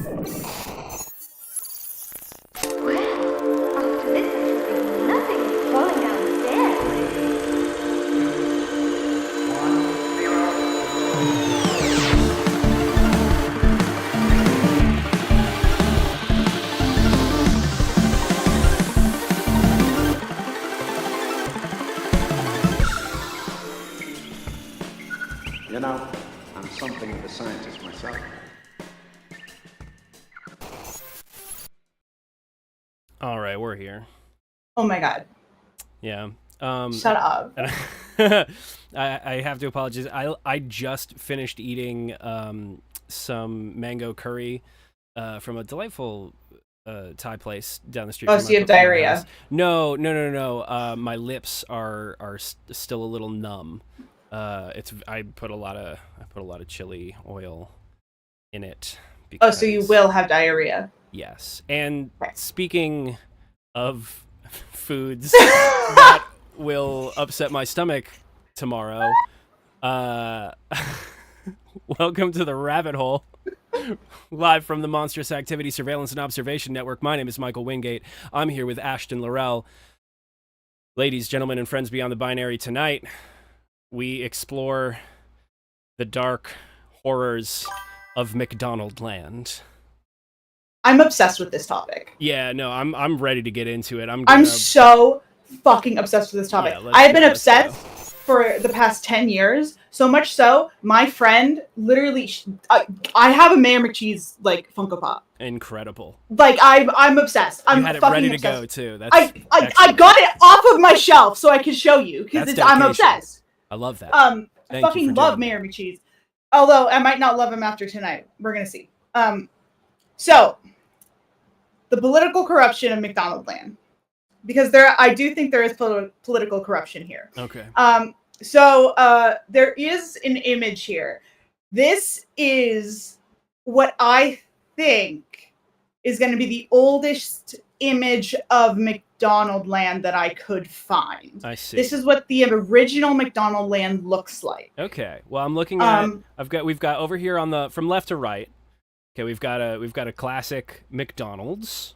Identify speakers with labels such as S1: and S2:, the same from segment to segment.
S1: After this, I should be nothing falling down the stairs.
S2: You know, I'm something of a scientist myself.
S3: All right, we're here.
S4: Oh my god.
S3: Yeah.
S4: Shut up.
S3: I have to apologize. I just finished eating some mango curry from a delightful Thai place down the street.
S4: Oh,
S3: from
S4: so you have diarrhea?
S3: No. My lips are still a little numb. I put a lot of chili oil in it.
S4: Oh, so you will have diarrhea.
S3: Yes. And
S4: okay.
S3: Speaking of foods that will upset my stomach tomorrow, welcome to the Rabbit Hole, live from the Monstrous Activity Surveillance and Observation Network. My name is Michael Wingate. I'm here with Ashton Laurel. Ladies, gentlemen, and friends beyond the binary, tonight we explore the dark horrors of McDonaldland.
S4: I'm obsessed with this topic.
S3: Yeah, no, I'm ready to get into it.
S4: I'm so fucking obsessed with this topic.
S3: Yeah,
S4: I have been obsessed for the past 10 years. So much so, my friend literally, I have a Mayor McCheese like Funko Pop.
S3: Incredible.
S4: Like I'm obsessed. I'm
S3: you had it
S4: fucking
S3: ready to
S4: obsessed.
S3: go too. That's
S4: I got it off of my shelf so I can show you because I'm obsessed.
S3: I love that.
S4: I fucking love Mayor McCheese. Although I might not love him after tonight. We're gonna see. So the political corruption of McDonaldland, because I do think there is political corruption here.
S3: Okay.
S4: So there is an image here. This is what I think is going to be the oldest image of McDonaldland that I could find.
S3: I see.
S4: This is what the original McDonaldland looks like.
S3: Okay. Well, I'm looking at. We've got over here on the from left to right. Okay, we've got a classic McDonald's,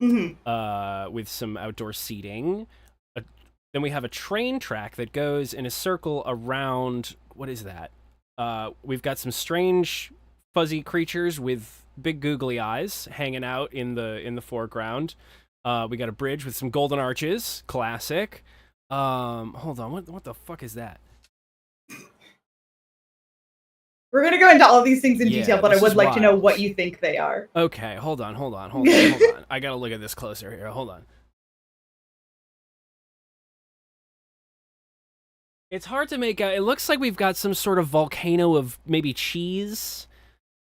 S3: with some outdoor seating. Then we have a train track that goes in a circle around. What is that? We've got some strange, fuzzy creatures with big googly eyes hanging out in the foreground. We got a bridge with some golden arches. Classic. Hold on. What the fuck is that?
S4: We're going to go into all of these things in detail, but I would like to know what you think they are.
S3: Okay, hold on. I gotta look at this closer here. Hold on. It's hard to make out. It looks like we've got some sort of volcano of maybe cheese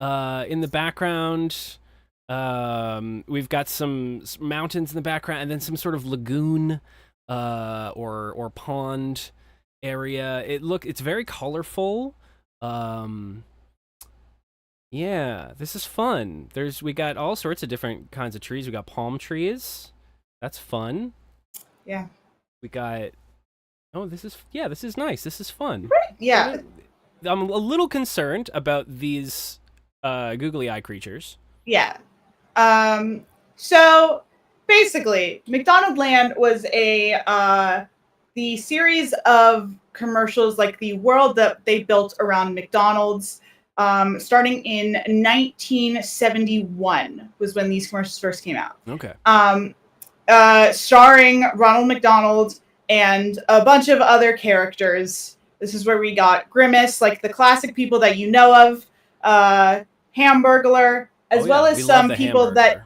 S3: in the background. We've got some mountains in the background, and then some sort of lagoon or pond area. It's very colorful. Yeah, this is fun. We got all sorts of different kinds of trees. We got palm trees. That's fun.
S4: Yeah.
S3: We got this is nice. This is fun.
S4: Right. Yeah.
S3: I'm a little concerned about these googly eye creatures.
S4: Yeah. So basically, McDonaldland was the series of commercials, like the world that they built around McDonald's, starting in 1971 was when these commercials first came out.
S3: Okay.
S4: Starring Ronald McDonald and a bunch of other characters. This is where we got Grimace, like the classic people that you know of, Hamburglar, as well as some people that,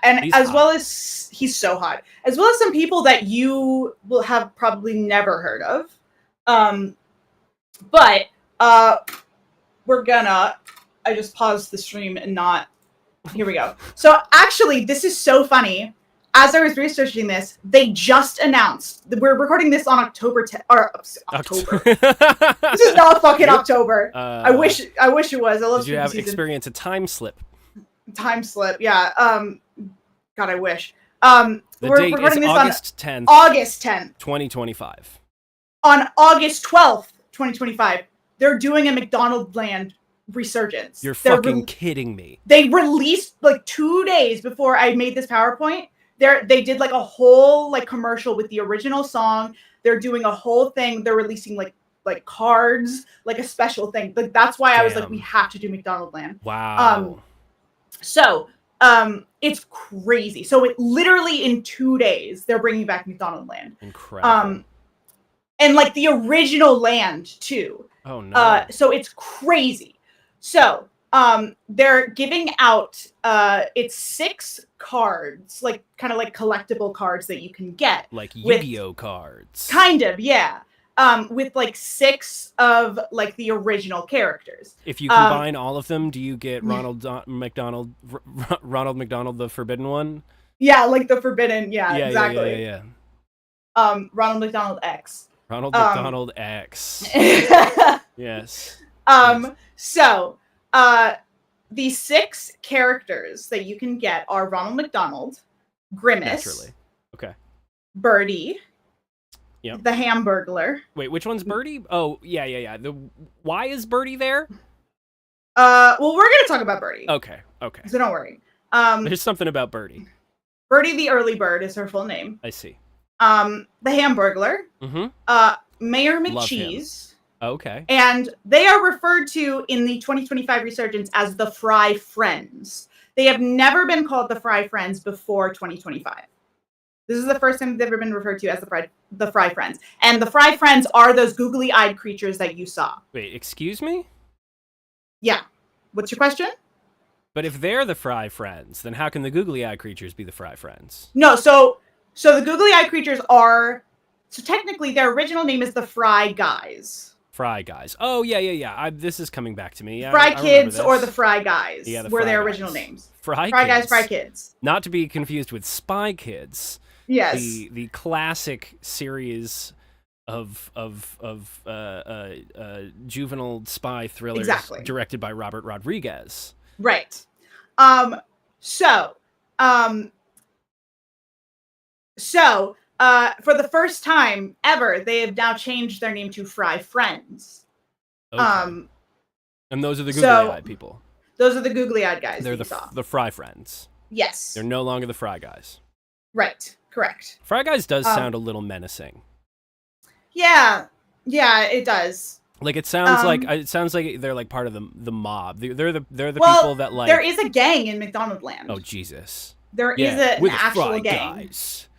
S4: and as well as, he's so hot, as well as some people that you will have probably never heard of. But I just paused the stream and here we go. So actually, this is so funny. As I was researching this, they just announced that we're recording this on October 10th, or October. This is not fucking October. I wish it was. I love.
S3: Did you experience a time slip?
S4: Time slip, yeah. God, I wish.
S3: The
S4: we're
S3: date
S4: recording
S3: is
S4: this
S3: August 10th.
S4: August 10th.
S3: 2025.
S4: On August 12th, 2025, they're doing a McDonaldland resurgence.
S3: You're fucking kidding me.
S4: They released like 2 days before I made this PowerPoint. They did like a whole like commercial with the original song. They're doing a whole thing. They're releasing like cards, like a special thing. Like that's why I was like, we have to do McDonaldland.
S3: Wow.
S4: So it's crazy. So it literally in 2 days they're bringing back McDonaldland.
S3: Incredible.
S4: And like the original land too.
S3: Oh no.
S4: So it's crazy. So they're giving out it's 6 cards, like kind of like collectible cards that you can get.
S3: Like Yu-Gi-Oh cards.
S4: Kind of, yeah. With like 6 of like the original characters.
S3: If you combine all of them, do you get Ronald McDonald the Forbidden One?
S4: Yeah, like the Forbidden, exactly.
S3: Yeah.
S4: Ronald McDonald X.
S3: Ronald McDonald X. Yes.
S4: So, the 6 characters that you can get are Ronald McDonald, Grimace,
S3: Naturally. Okay.
S4: Birdie,
S3: Yep.
S4: the Hamburglar.
S3: Wait, which one's Birdie? Oh, yeah. Why is Birdie there?
S4: Well, we're gonna talk about Birdie.
S3: Okay.
S4: So don't worry.
S3: There's something about Birdie.
S4: Birdie the Early Bird is her full name.
S3: I see.
S4: The Hamburglar.
S3: Mm-hmm.
S4: Mayor McCheese.
S3: Okay.
S4: And they are referred to in the 2025 resurgence as the Fry Friends. They have never been called the Fry Friends before 2025. This is the first time they've ever been referred to as the Fry Friends. And the Fry Friends are those googly-eyed creatures that you saw.
S3: Wait, excuse me?
S4: Yeah. What's your question?
S3: But if they're the Fry Friends, then how can the googly-eyed creatures be the Fry Friends?
S4: No, so the googly-eyed creatures are... So technically, their original name is the Fry Guys.
S3: Fry Guys. Oh, yeah. This is coming back to me. Yeah,
S4: Fry Kids or the Fry Guys were
S3: Fry
S4: their
S3: Guys.
S4: original names.
S3: Fry
S4: Guys,
S3: Kids.
S4: Fry Kids.
S3: Not to be confused with Spy Kids.
S4: Yes.
S3: The classic series of juvenile spy thrillers directed by Robert Rodriguez.
S4: Right. So for the first time ever, they have now changed their name to Fry Friends.
S3: Okay. And those are the googly-eyed people.
S4: Those are the googly-eyed guys.
S3: They're the Fry Friends.
S4: Yes.
S3: They're no longer the Fry Guys.
S4: Right. Correct.
S3: Fry Guys does sound a little menacing.
S4: Yeah, it does.
S3: Like it sounds like they're like part of the mob. They're the people that like.
S4: There is a gang in McDonaldland.
S3: Oh Jesus!
S4: There is an actual
S3: Fry
S4: gang.
S3: Guys.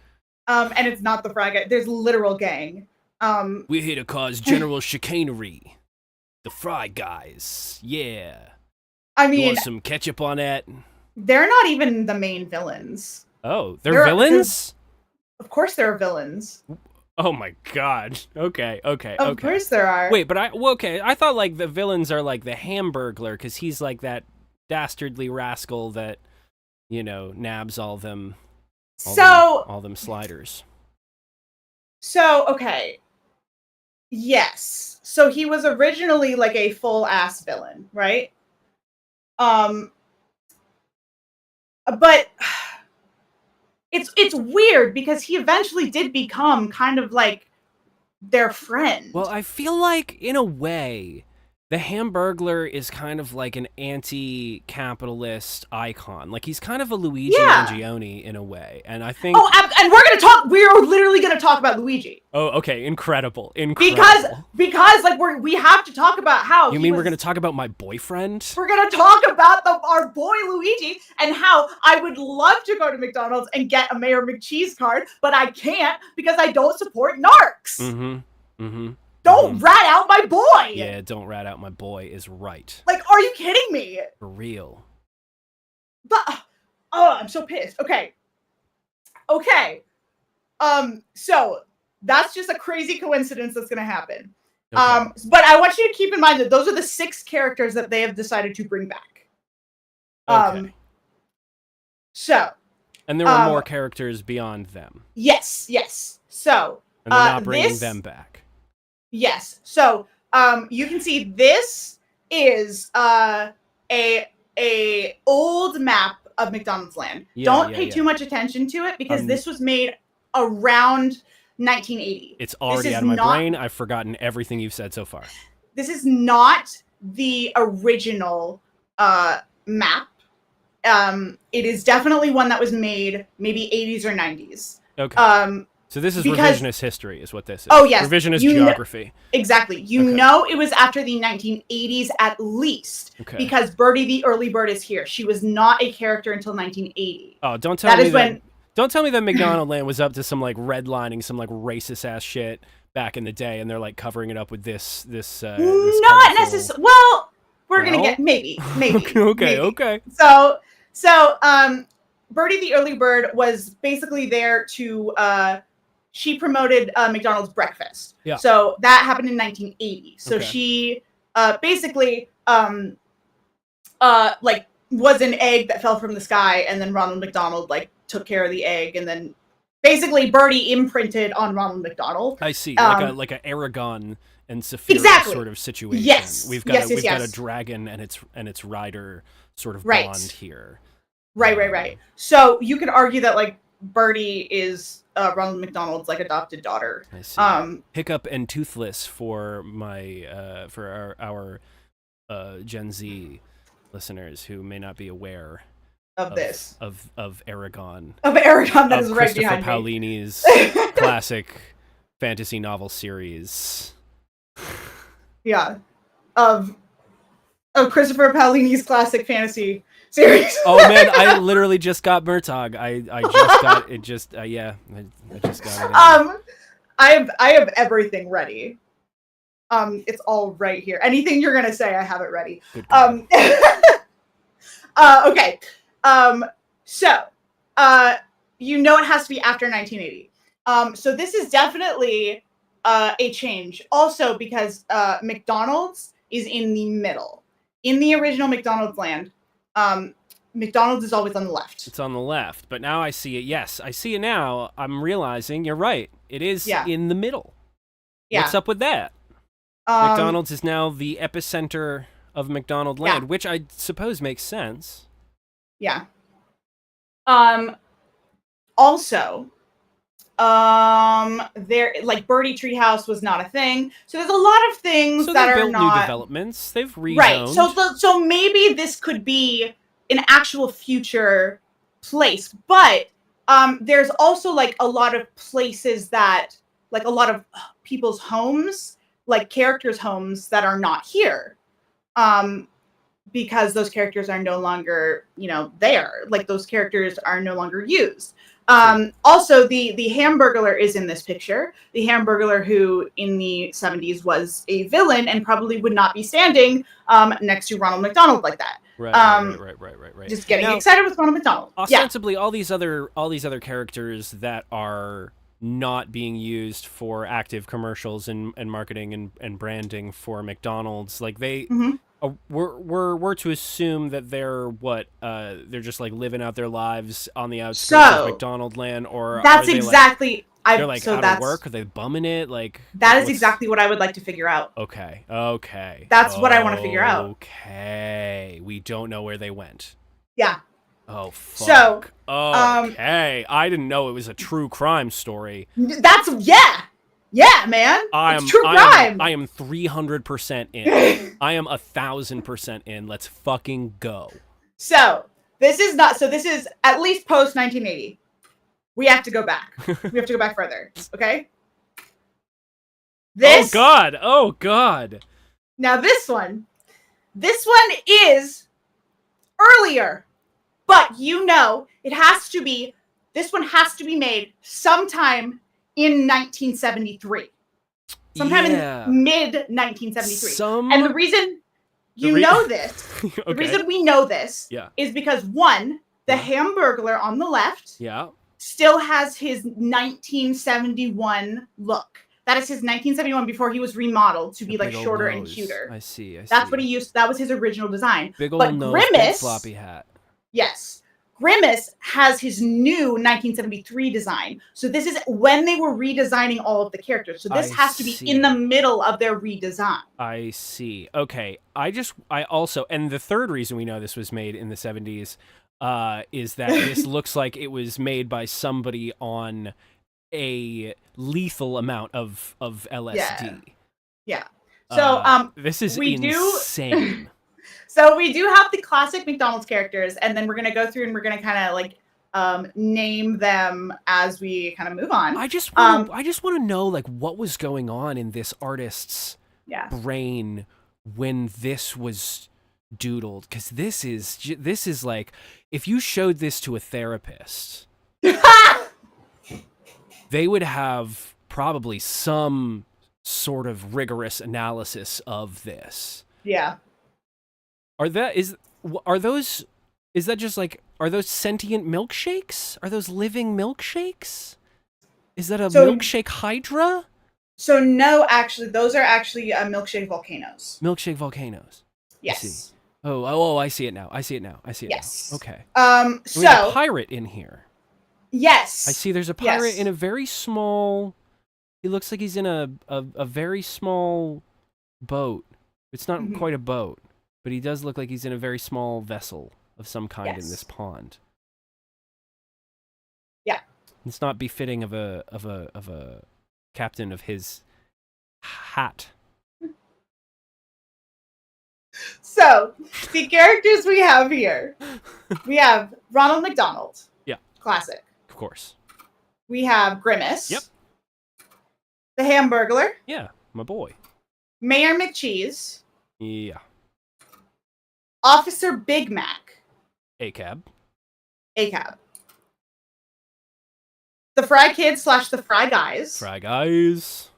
S4: And it's not the Fry Guys. There's literal gang.
S3: We're here to cause general chicanery. The Fry Guys. Yeah.
S4: I mean,
S3: you want some ketchup on that?
S4: They're not even the main villains.
S3: Oh, they're villains?
S4: Of course there are villains.
S3: Oh my god. Okay.
S4: Of course there are.
S3: Wait, but I thought like the villains are like the Hamburglar because he's like that dastardly rascal that, nabs all them sliders.
S4: So, okay. Yes. So he was originally like a full ass villain, right? But it's weird because he eventually did become kind of like their friend.
S3: Well, I feel like in a way, the Hamburglar is kind of like an anti-capitalist icon. Like he's kind of a Luigi Mangione in a way, and I think.
S4: Oh, and we're literally gonna talk about Luigi.
S3: Oh, okay, incredible.
S4: Because like we have to talk about how.
S3: You mean we're gonna talk about my boyfriend?
S4: We're gonna talk about our boy Luigi and how I would love to go to McDonald's and get a Mayor McCheese card, but I can't because I don't support narcs. Don't rat out my boy!
S3: Yeah, don't rat out my boy is right.
S4: Like, are you kidding me?
S3: For real.
S4: But, I'm so pissed. Okay. So, that's just a crazy coincidence that's gonna happen. Okay. But I want you to keep in mind that those are the 6 characters that they have decided to bring back.
S3: Okay.
S4: So.
S3: And there were more characters beyond them.
S4: Yes. So.
S3: And they're not bringing them back.
S4: Yes. So, you can see this is a old map of McDonaldland. Don't pay too much attention to it because this was made around 1980.
S3: It's already out of my brain. I've forgotten everything you've said so far.
S4: This is not the original map. It is definitely one that was made maybe 80s or 90s.
S3: Okay. So this is revisionist history, is what this is.
S4: Oh, yes.
S3: Revisionist geography.
S4: Exactly. You know it was after the 1980s at least, because Birdie the Early Bird is here. She was not a character until 1980.
S3: Oh, don't tell me that McDonaldland was up to some like redlining, some like racist ass shit back in the day, and they're like covering it up with this
S4: not necessarily. Well, we're gonna get maybe.
S3: Okay.
S4: So Birdie the Early Bird was basically there to she promoted McDonald's breakfast.
S3: Yeah.
S4: So that happened in 1980. So she basically like was an egg that fell from the sky, and then Ronald McDonald like took care of the egg, and then basically Birdie imprinted on Ronald McDonald.
S3: I see, like a Aragon and Saphira sort of situation.
S4: Yes.
S3: We've got a dragon and its rider sort of bond here.
S4: Right. So you could argue that like Birdie is Ronald McDonald's like adopted daughter.
S3: I see. Hiccup and Toothless for my for our Gen Z listeners who may not be aware
S4: of this
S3: of Aragon.
S4: Of Aragon, that is right
S3: Christopher
S4: behind
S3: Paolini's classic fantasy novel series.
S4: Yeah, of Christopher Paolini's classic fantasy series.
S3: Oh man, I literally just got Murtagh. I just got it. I just got it.
S4: I have everything ready. It's all right here. Anything you're gonna say, I have it ready. Okay. So you know it has to be after 1980. So this is definitely a change. Also because McDonald's is in the middle. In the original McDonaldland, McDonald's is always on the left.
S3: It's on the left, but now I see it. Yes, I see it now. I'm realizing you're right. It is in the middle. Yeah. What's up with that? McDonald's is now the epicenter of McDonaldland, which I suppose makes sense.
S4: Yeah. Also, there like Birdie Treehouse was not a thing, so there's a lot of things that are not
S3: new developments. They've rezoned.
S4: Right. So maybe this could be an actual future place, but there's also like a lot of places that like a lot of people's homes, like characters' homes that are not here. Because those characters are no longer, there. Like those characters are no longer used. Also, the Hamburglar is in this picture. The Hamburglar, who in the 70s was a villain and probably would not be standing next to Ronald McDonald like that.
S3: Right.
S4: Just getting excited with Ronald McDonald.
S3: Ostensibly, all these other characters that are not being used for active commercials and marketing and branding for McDonald's, like they. Mm-hmm. We're to assume that they're they're just like living out their lives on the outskirts of McDonaldland, or
S4: that's exactly
S3: they're like out of work? Are they bumming it? Like
S4: that is exactly what I would like to figure out.
S3: Okay.
S4: That's what I want to figure out.
S3: Okay, we don't know where they went.
S4: Yeah.
S3: Oh fuck. So okay, I didn't know it was a true crime story.
S4: That's Yeah, man. It's true crime.
S3: I am 300% in. I am 1,000% in. Let's fucking go.
S4: So this is at least post 1980. We have to go back. We have to go back further. Okay.
S3: Oh God.
S4: Now this one is earlier, but it has to be. This one has to be made sometime in 1973, sometime in mid 1973, and the reason know this, okay. The reason we know this, is because one, the Hamburglar on the left, still has his 1971 look. That is his 1971 before he was remodeled to be like shorter and cuter.
S3: I see.
S4: That's what he used. That was his original design.
S3: Big old nose,
S4: Grimace,
S3: big floppy hat.
S4: Yes. Grimace has his new 1973 design. So this is when they were redesigning all of the characters. So this has to be in the middle of their redesign.
S3: I see. Okay. I also, and the third reason we know this was made in the 70s is that this looks like it was made by somebody on a lethal amount of LSD.
S4: Yeah. So
S3: this is
S4: we
S3: insane.
S4: So we do have the classic McDonald's characters, and then we're gonna go through and we're gonna kind of like name them as we kind of move on.
S3: I just want to know like what was going on in this artist's brain when this was doodled, because this is like, if you showed this to a therapist, they would have probably some sort of rigorous analysis of this.
S4: Yeah.
S3: Are those sentient milkshakes? Are those living milkshakes? Is that a milkshake hydra?
S4: So no, actually, those are actually milkshake volcanoes.
S3: Milkshake volcanoes.
S4: Yes.
S3: Oh, I see it now.
S4: Yes.
S3: Now. Okay.
S4: So
S3: we have a pirate in here.
S4: Yes.
S3: I see there's a pirate in a very small... He looks like he's in a very small boat. It's not quite a boat, but he does look like he's in a very small vessel of some kind in this pond.
S4: Yeah.
S3: It's not befitting of a captain of his hat.
S4: So, the characters we have here. We have Ronald McDonald.
S3: Yeah.
S4: Classic.
S3: Of course.
S4: We have Grimace.
S3: Yep.
S4: The Hamburglar.
S3: Yeah, my boy.
S4: Mayor McCheese.
S3: Yeah.
S4: Officer Big Mac.
S3: ACAB.
S4: The Fry Kids / the Fry Guys.
S3: Fry Guys.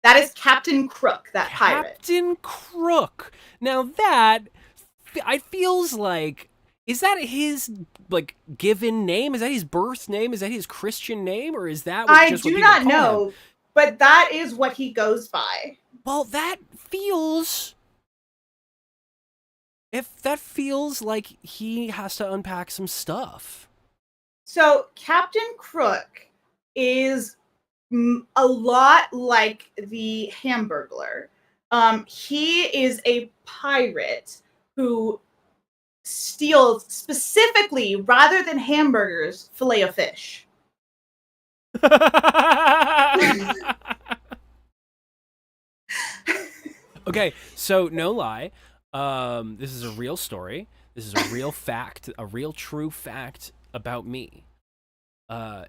S4: That is Captain Crook, that pirate.
S3: Captain Crook. Now that, I feels like, is that his, like, given name? Is that his birth name? Is that his Christian name? Or is that
S4: I
S3: just
S4: do
S3: what
S4: not
S3: people call
S4: know,
S3: him?
S4: but that is what he goes by.
S3: Well, that feels like he has to unpack some stuff.
S4: So Captain Crook is a lot like the Hamburglar. He is a pirate who steals, specifically, rather than hamburgers, filet of fish.
S3: Okay, so no lie. This is a real story. This is a real fact, a real true fact about me.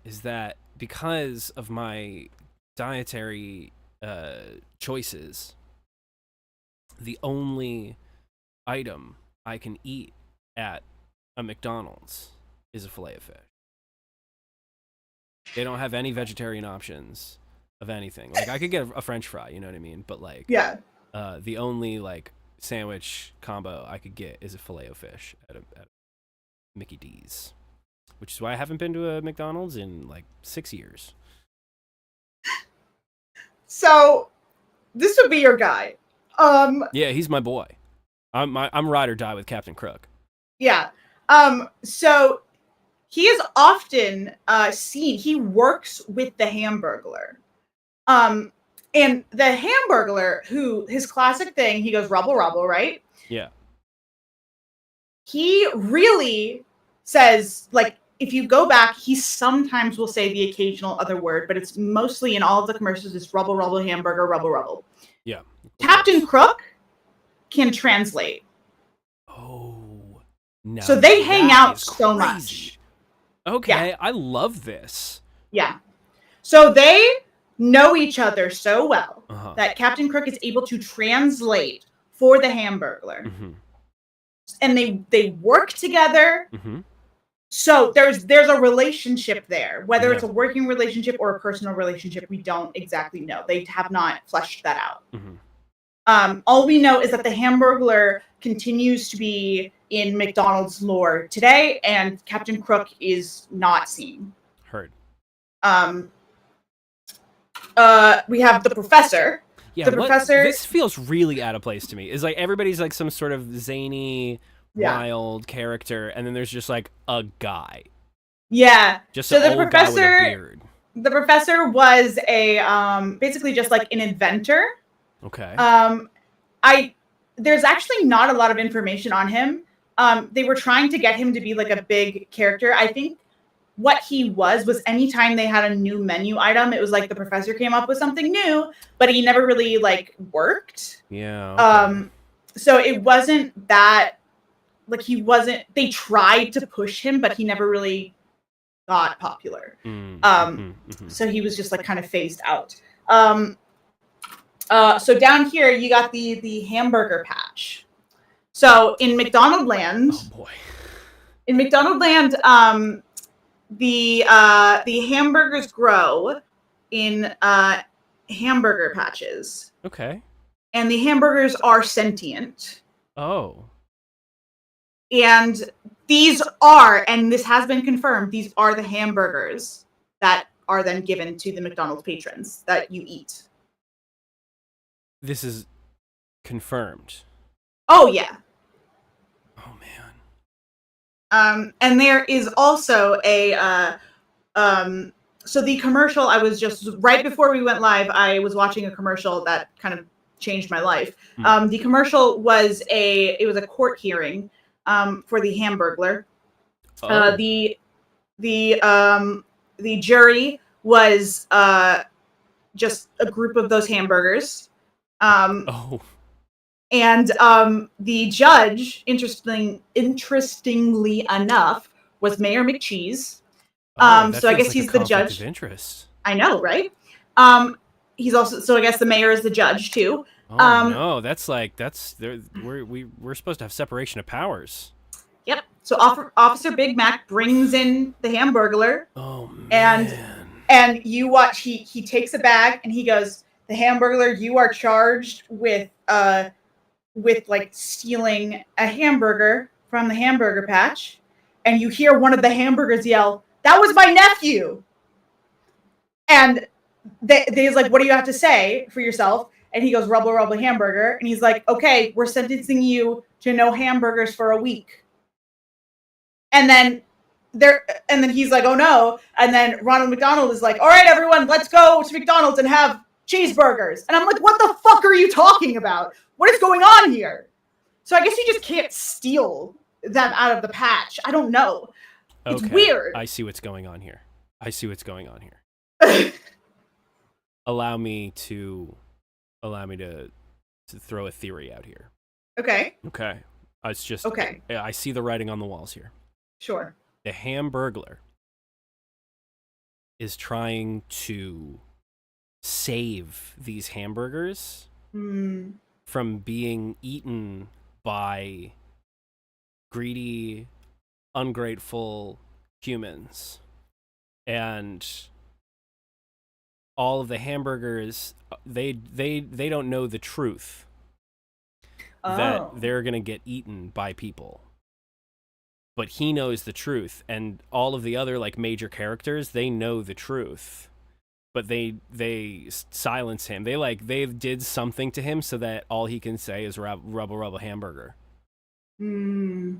S3: Is that because of my dietary choices, the only item I can eat at a McDonald's is a filet of fish. They don't have any vegetarian options of anything. Like, I could get a French fry, you know what I mean? But like, the only like sandwich combo I could get is a filet of fish at Mickey D's, which is why I haven't been to a McDonald's in like 6 years.
S4: So, this would be your guy.
S3: Yeah, he's my boy. I'm ride or die with Captain Crook.
S4: Yeah. So he is often seen. He works with the Hamburglar. And the Hamburglar, who his classic thing, he goes rubble rubble, right?
S3: Yeah.
S4: He really says, like, if you go back, he sometimes will say the occasional other word, but it's mostly in all of the commercials, it's rubble rubble hamburger, rubble rubble.
S3: Yeah.
S4: Captain Crook can translate.
S3: Oh. No.
S4: So they hang out so much.
S3: Okay,
S4: Yeah.
S3: I love this.
S4: Yeah. So they know each other so well that Captain Crook is able to translate for the Hamburglar.
S3: Mm-hmm.
S4: And they work together.
S3: Mm-hmm.
S4: So there's a relationship there. Whether it's a working relationship or a personal relationship, we don't exactly know. They have not fleshed that out.
S3: Mm-hmm.
S4: All we know is that the Hamburglar continues to be in McDonald's lore today, and Captain Crook is not seen.
S3: Heard.
S4: We have the professor.
S3: Yeah,
S4: the professor.
S3: This feels really out of place to me. It's like everybody's like some sort of zany, wild character, and then there's just like a guy.
S4: Yeah.
S3: Just
S4: so
S3: an old guy with a beard.
S4: The professor was a basically just like an inventor.
S3: Okay.
S4: There's actually not a lot of information on him. They were trying to get him to be like a big character. I think what he was anytime they had a new menu item, it was like the professor came up with something new, but he never really like worked.
S3: Yeah. Okay.
S4: So it wasn't that like they tried to push him, but he never really got popular. So he was just like kind of phased out. So down here you got the hamburger patch. So in McDonaldland,
S3: oh boy.
S4: In McDonaldland, the hamburgers grow in hamburger patches.
S3: Okay.
S4: And the hamburgers are sentient.
S3: Oh.
S4: And these are, and this has been confirmed, these are the hamburgers that are then given to the McDonald's patrons that you eat.
S3: This is confirmed.
S4: Oh, yeah.
S3: Oh, man.
S4: And there is also a, so the commercial, I was just, right before we went live, I was watching a commercial that kind of changed my life. The commercial was a court hearing for the Hamburglar.
S3: Oh.
S4: The jury was just a group of those hamburgers.
S3: Oh.
S4: And the judge, interestingly enough, was Mayor McCheese. So I guess he's the judge.
S3: Of interest.
S4: I know, right? He's also, so I guess the mayor is the judge too.
S3: Oh no, we're supposed to have separation of powers.
S4: Yep. So Officer Big Mac brings in the Hamburglar.
S3: Oh man.
S4: And you watch. He takes a bag and he goes, "The Hamburglar, you are charged with like stealing a hamburger from the hamburger patch." And you hear one of the hamburgers yell, "That was my nephew!" And they's like, "What do you have to say for yourself?" And he goes, "Rubble, rubble, hamburger." And he's like, "Okay, we're sentencing you to no hamburgers for a week." And then he's like, "Oh no!" And then Ronald McDonald is like, "All right, everyone, let's go to McDonald's and have cheeseburgers." And I'm like, "What the fuck are you talking about? What is going on here?" So I guess you just can't steal them out of the patch. I don't know. It's weird.
S3: I see what's going on here. Allow me to throw a theory out here.
S4: Okay.
S3: It's just
S4: okay.
S3: I see the writing on the walls here.
S4: Sure.
S3: The Hamburglar is trying to save these hamburgers from being eaten by greedy, ungrateful humans. And all of the hamburgers, they don't know the truth that they're going to get eaten by people. But he knows the truth, and all of the other like major characters, they know the truth. But they silence him. They did something to him so that all he can say is rubble rubble hamburger. And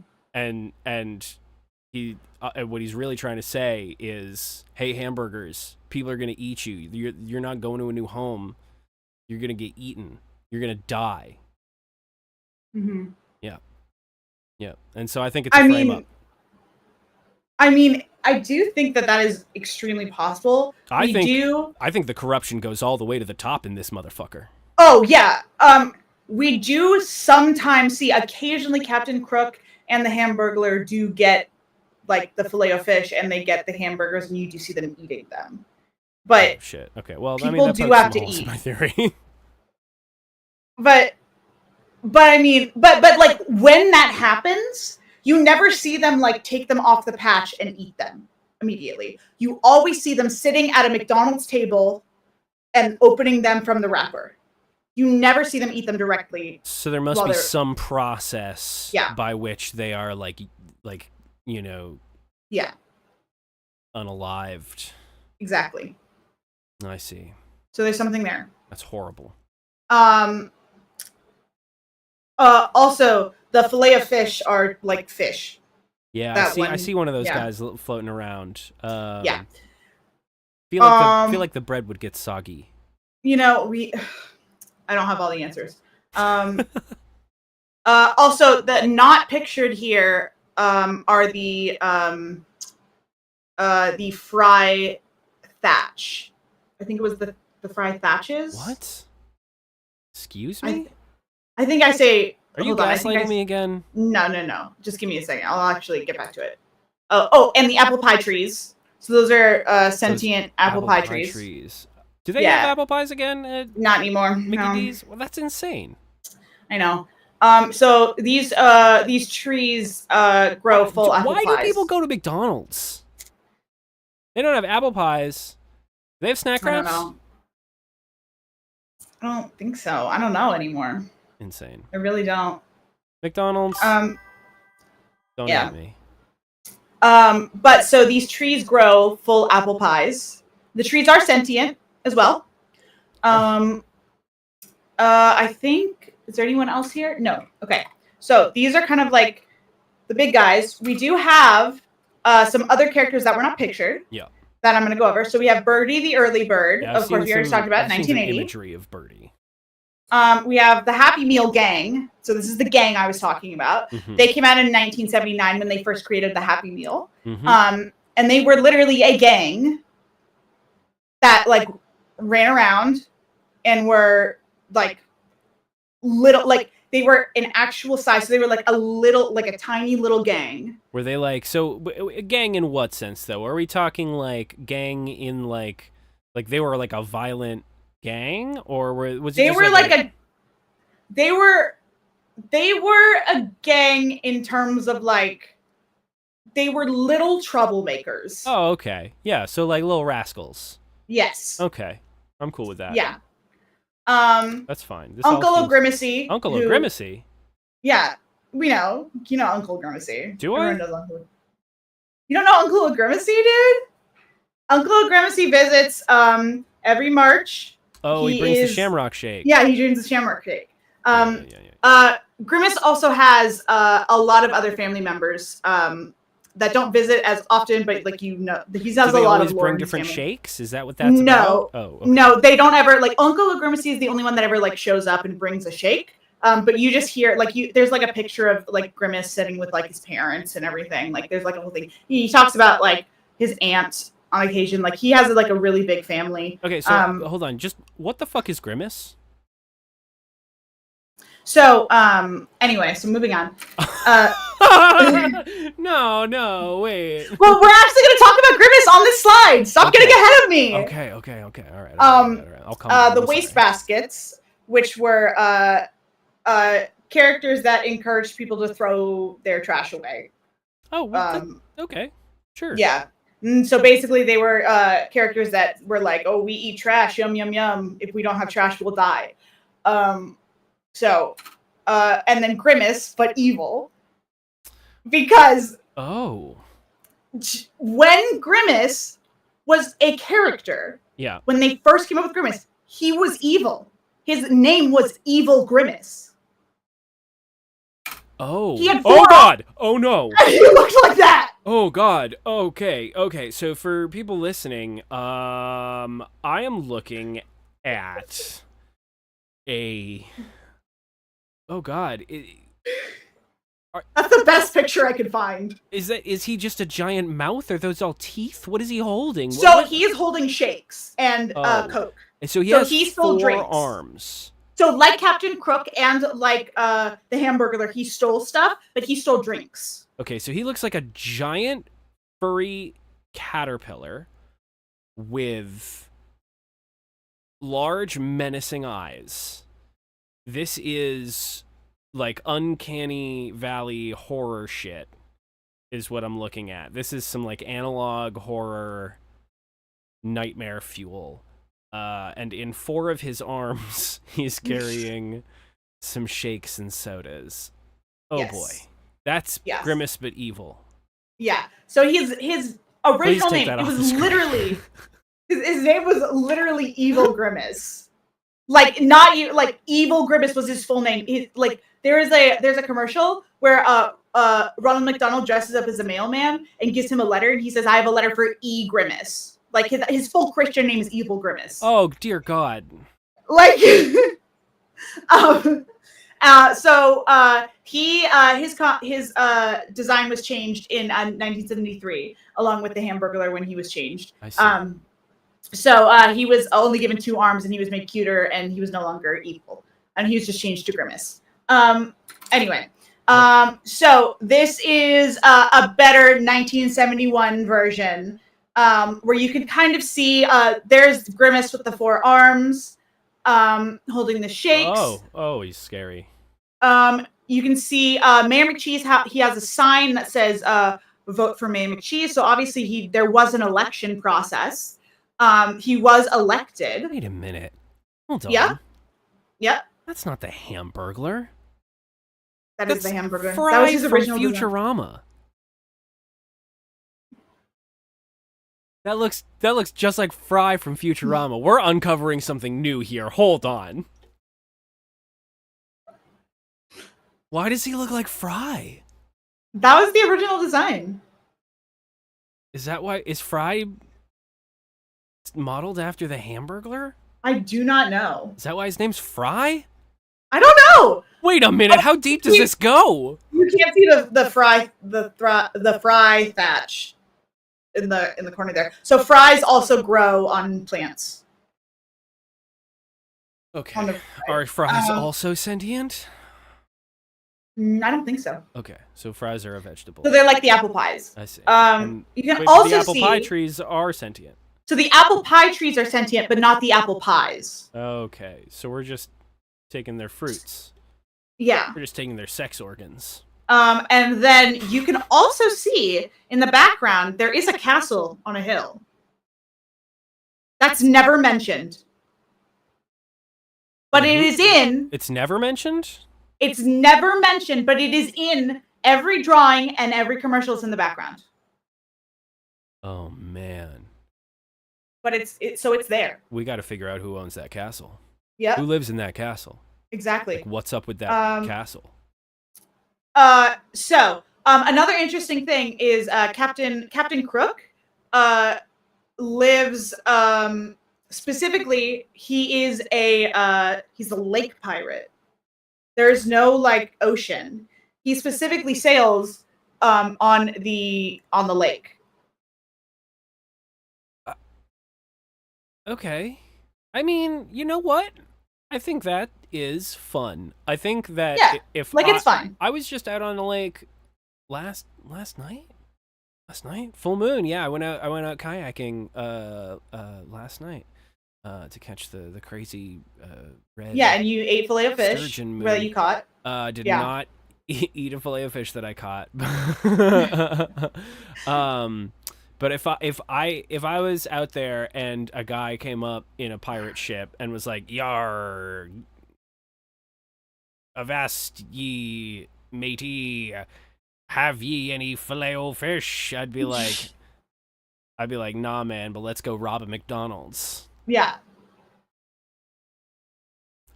S3: he what he's really trying to say is, "Hey, hamburgers, people are going to eat you. You're not going to a new home. You're going to get eaten. You're going to die." Yeah. And so I think it's a frame up.
S4: I mean, I do think that is extremely possible.
S3: I think the corruption goes all the way to the top in this motherfucker.
S4: Oh, yeah. We do sometimes see, occasionally Captain Crook and the Hamburglar do get like the filet of fish, and they get the hamburgers, and you do see them eating them. But
S3: shit. Okay. Well,
S4: people do have to eat.
S3: My theory.
S4: But I mean, but like when that happens, you never see them like take them off the patch and eat them immediately. You always see them sitting at a McDonald's table and opening them from the wrapper. You never see them eat them directly.
S3: So there must be some process by which they are like unalived.
S4: Exactly.
S3: I see.
S4: So there's something there.
S3: That's horrible.
S4: Also, the fillet of fish are like fish.
S3: Yeah, I see one of those guys floating around.
S4: Yeah.
S3: Feel like the bread would get soggy.
S4: I don't have all the answers. Also, the not pictured here are the the Fry Thatch. I think it was the Fry Thatches.
S3: What? Excuse me?
S4: I think I say.
S3: Are you gaslighting me again?
S4: No. Just give me a second. I'll actually get back to it. Oh, and the apple pie trees. So those are sentient apple pie trees.
S3: Do they have apple pies again?
S4: Not anymore.
S3: Mickey D's? Well, that's insane.
S4: I know. So these trees grow full apple pies.
S3: Why do people go to McDonald's? They don't have apple pies. Do they have snack wraps?
S4: I don't think so. I don't know anymore.
S3: Insane.
S4: I really don't.
S3: McDonald's. Don't at me.
S4: But so these trees grow full apple pies. The trees are sentient as well. I think, is there anyone else here? No. Okay. So these are kind of like the big guys. We do have some other characters that were not pictured.
S3: Yeah.
S4: That I'm going to go over. So we have Birdie the early bird.
S3: Yeah,
S4: of course, we already talked about 1980.
S3: Imagery of Birdie.
S4: We have the Happy Meal gang. So this is the gang I was talking about.
S3: Mm-hmm.
S4: They came out in 1979 when they first created the Happy Meal.
S3: Mm-hmm.
S4: And they were literally a gang that like ran around and were like little, like they were an actual size. So they were like a tiny little gang.
S3: Were they like, so a gang in what sense though? Are we talking like gang in like they were like a violent gang, or was it
S4: they
S3: just
S4: were
S3: like
S4: they were a gang in terms of like they were little troublemakers.
S3: Oh, okay. Yeah, so like little rascals.
S4: Yes.
S3: Okay. I'm cool with that.
S4: Yeah.
S3: That's fine.
S4: Uncle O'Grimacy.
S3: Uncle O'Grimacy?
S4: Yeah. We know. You know Uncle O'Grimacy.
S3: Do I?
S4: You don't know Uncle O'Grimacy, dude? Uncle O'Grimacy visits every March.
S3: Oh, he brings the Shamrock Shake.
S4: Yeah, he drinks the Shamrock Shake.
S3: Yeah.
S4: Grimace also has a lot of other family members that don't visit as often, but like he has a lot of lore.
S3: Bring different shakes? Is that what that's about? Oh, okay.
S4: No, they don't ever like. Uncle O'Grimacy is the only one that ever like shows up and brings a shake. But you just hear like there's like a picture of like Grimace sitting with like his parents and everything. Like there's like a whole thing. He talks about like his aunt on occasion. Like he has like a really big family.
S3: Okay, so hold on. Just what the fuck is Grimace?
S4: So, anyway, so moving on.
S3: No, wait.
S4: Well, we're actually going to talk about Grimace on this slide. Stop getting ahead of me.
S3: Okay. All right. I'll come
S4: the wastebaskets, which were characters that encouraged people to throw their trash away.
S3: Oh, okay. Sure.
S4: Yeah. So basically, they were characters that were like, "Oh, we eat trash, yum yum yum. If we don't have trash, we'll die." So, and then Grimace, but evil. Because when Grimace was a character, when they first came up with Grimace, he was evil. His name was Evil Grimace.
S3: Oh.
S4: He had
S3: oh God! Oh no!
S4: He looked like that.
S3: Oh God! Okay. So for people listening, I am looking at a. Oh God!
S4: That's the best picture I could find.
S3: Is he just a giant mouth? Are those all teeth? What is he holding?
S4: So he is holding shakes and Coke.
S3: And so he has
S4: stole
S3: 4
S4: drinks.
S3: arms.
S4: So like Captain Crook and like the Hamburglar, he stole stuff, but he stole drinks.
S3: Okay, so he looks like a giant furry caterpillar with large menacing eyes. This is like uncanny valley horror shit is what I'm looking at. This is some like analog horror nightmare fuel. And in 4 of his arms, he's carrying some shakes and sodas. Oh boy. That's Grimace but evil. Yeah.
S4: So his original name, it was literally his name was literally Evil Grimace. Like not like Evil Grimace was his full name. Like there's a commercial where Ronald McDonald dresses up as a mailman and gives him a letter, and he says, "I have a letter for E. Grimace." Like his full Christian name is Evil Grimace.
S3: Oh dear God!
S4: Like, His design was changed in 1973, along with the Hamburglar when he was changed.
S3: I see.
S4: He was only given 2 arms, and he was made cuter, and he was no longer evil, and he was just changed to Grimace. Anyway, so this is a better 1971 version, where you can kind of see there's Grimace with the 4 arms, holding the shakes.
S3: Oh, he's scary.
S4: You can see Mayor McCheese. He has a sign that says "Vote for Mayor McCheese." So obviously, there was an election process. He was elected.
S3: Wait a minute. Hold on.
S4: Yeah. Yep.
S3: That's not the Hamburglar.
S4: That's the Hamburglar.
S3: Fry
S4: That was his original
S3: from
S4: design.
S3: Futurama. That looks just like Fry from Futurama. We're uncovering something new here. Hold on. Why does he look like Fry?
S4: That was the original design.
S3: Is that why? Is Fry modeled after the Hamburglar?
S4: I do not know.
S3: Is that why his name's Fry?
S4: I don't know.
S3: Wait a minute. How deep does this go?
S4: You can't see the fry thatch in the corner there. So fries also grow on plants.
S3: Okay. Are fries also sentient?
S4: I don't think so.
S3: Okay, so fries are a vegetable.
S4: So they're like the apple pies.
S3: I see.
S4: You can
S3: wait,
S4: also
S3: the apple
S4: see
S3: pie trees are sentient.
S4: So the apple pie trees are sentient, but not the apple pies.
S3: Okay, so we're just taking their fruits.
S4: Yeah.
S3: We're just taking their sex organs.
S4: And then you can also see in the background there is a castle on a hill. That's never mentioned. But it is in.
S3: It's never mentioned?
S4: It's never mentioned, but it is in every drawing and every commercial is in the background.
S3: Oh man.
S4: But it's there.
S3: We got to figure out who owns that castle.
S4: Yeah.
S3: Who lives in that castle?
S4: Exactly.
S3: Like, what's up with that castle?
S4: Another interesting thing is Captain Crook lives specifically he's a lake pirate. There's no like ocean. He specifically sails on the lake.
S3: Okay. I mean, you know what? I think that is fun. I think that
S4: it's fun.
S3: I was just out on the lake last night. Full moon. Yeah, I went out kayaking last night to catch the crazy red.
S4: Yeah, and you ate filet of fish
S3: sturgeon
S4: that you caught.
S3: Did not eat a filet of fish that I caught. But if I was out there and a guy came up in a pirate ship and was like, "Yar, avast ye, matey, have ye any filet-o-fish?" I'd be like, "Nah, man, but let's go rob a McDonald's."
S4: Yeah.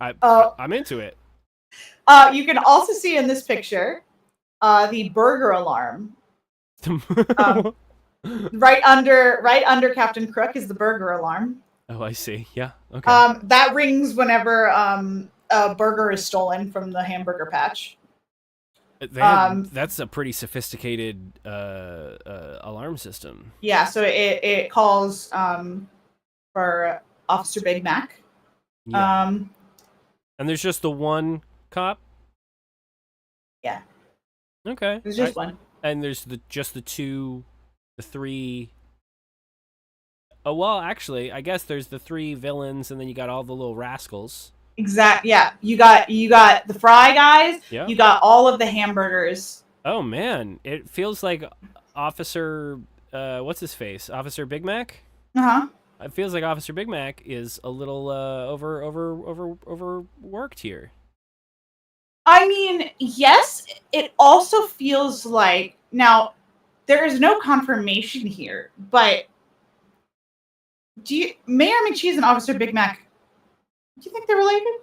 S3: I'm into it.
S4: You can also see in this picture the burger alarm. Right under Captain Crook is the burger alarm.
S3: Oh, I see. Yeah. Okay.
S4: That rings whenever a burger is stolen from the hamburger patch.
S3: That's a pretty sophisticated alarm system.
S4: Yeah, so it calls for Officer Big Mac.
S3: Yeah. And there's just the one cop?
S4: Yeah.
S3: Okay.
S4: There's just one. And
S3: there's the 3. Oh, well, actually, I guess there's the 3 villains, and then you got all the little rascals.
S4: Exactly. Yeah, you got the Fry guys.
S3: Yeah.
S4: You got all of the hamburgers.
S3: Oh man, it feels like Officer, what's his face? Officer Big Mac. It feels like Officer Big Mac is a little overworked here.
S4: I mean, yes. It also feels like now. There is no confirmation here, but Mayor McCheese and Officer Big Mac, do you think they're related?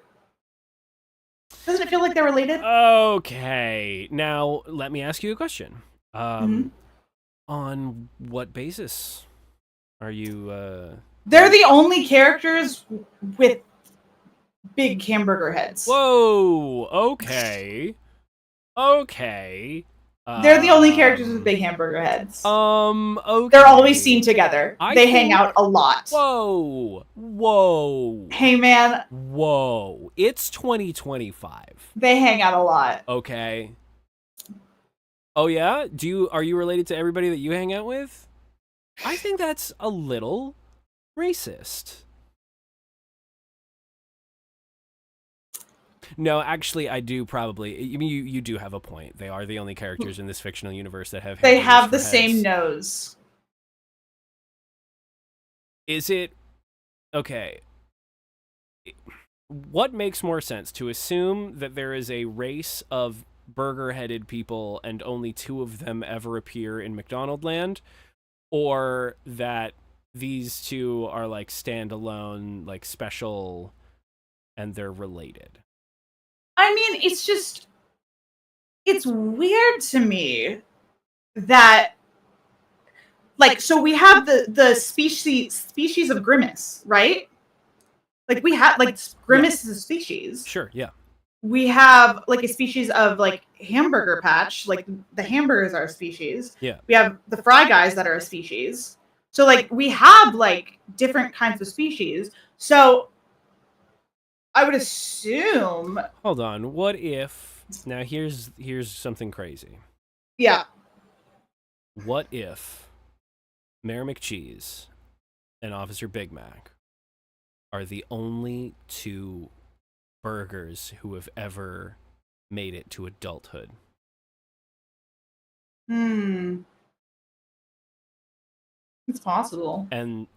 S4: Doesn't it feel like they're related?
S3: Okay. Now, let me ask you a question. On what basis are you...
S4: They're the only characters with big hamburger heads.
S3: Whoa. Okay. Okay.
S4: They're the only characters with big hamburger heads.
S3: Okay.
S4: They're always seen together. They hang out a lot.
S3: Whoa.
S4: Hey, man.
S3: Whoa. It's 2025.
S4: They hang out a lot.
S3: Okay. Oh yeah? Are you related to everybody that you hang out with? I think that's a little racist. No, actually, I do probably. You do have a point. They are the only characters in this fictional universe that have.
S4: They have the same nose.
S3: Is it okay? What makes more sense, to assume that there is a race of burger-headed people and only 2 of them ever appear in McDonaldland, or that these 2 are like standalone, like special, and they're related?
S4: I mean, it's weird to me that, like, so we have the species of Grimace, right? Like, we have, like, Grimace is a species.
S3: Sure, yeah.
S4: We have, like, a species of, like, Hamburger Patch, like, the hamburgers are a species.
S3: Yeah.
S4: We have the Fry Guys that are a species. So, like, we have, like, different kinds of species. So I would assume.
S3: Hold on. What if now? Here's something crazy.
S4: Yeah.
S3: What if Mayor McCheese and Officer Big Mac are the only 2 burgers who have ever made it to adulthood?
S4: It's possible.
S3: And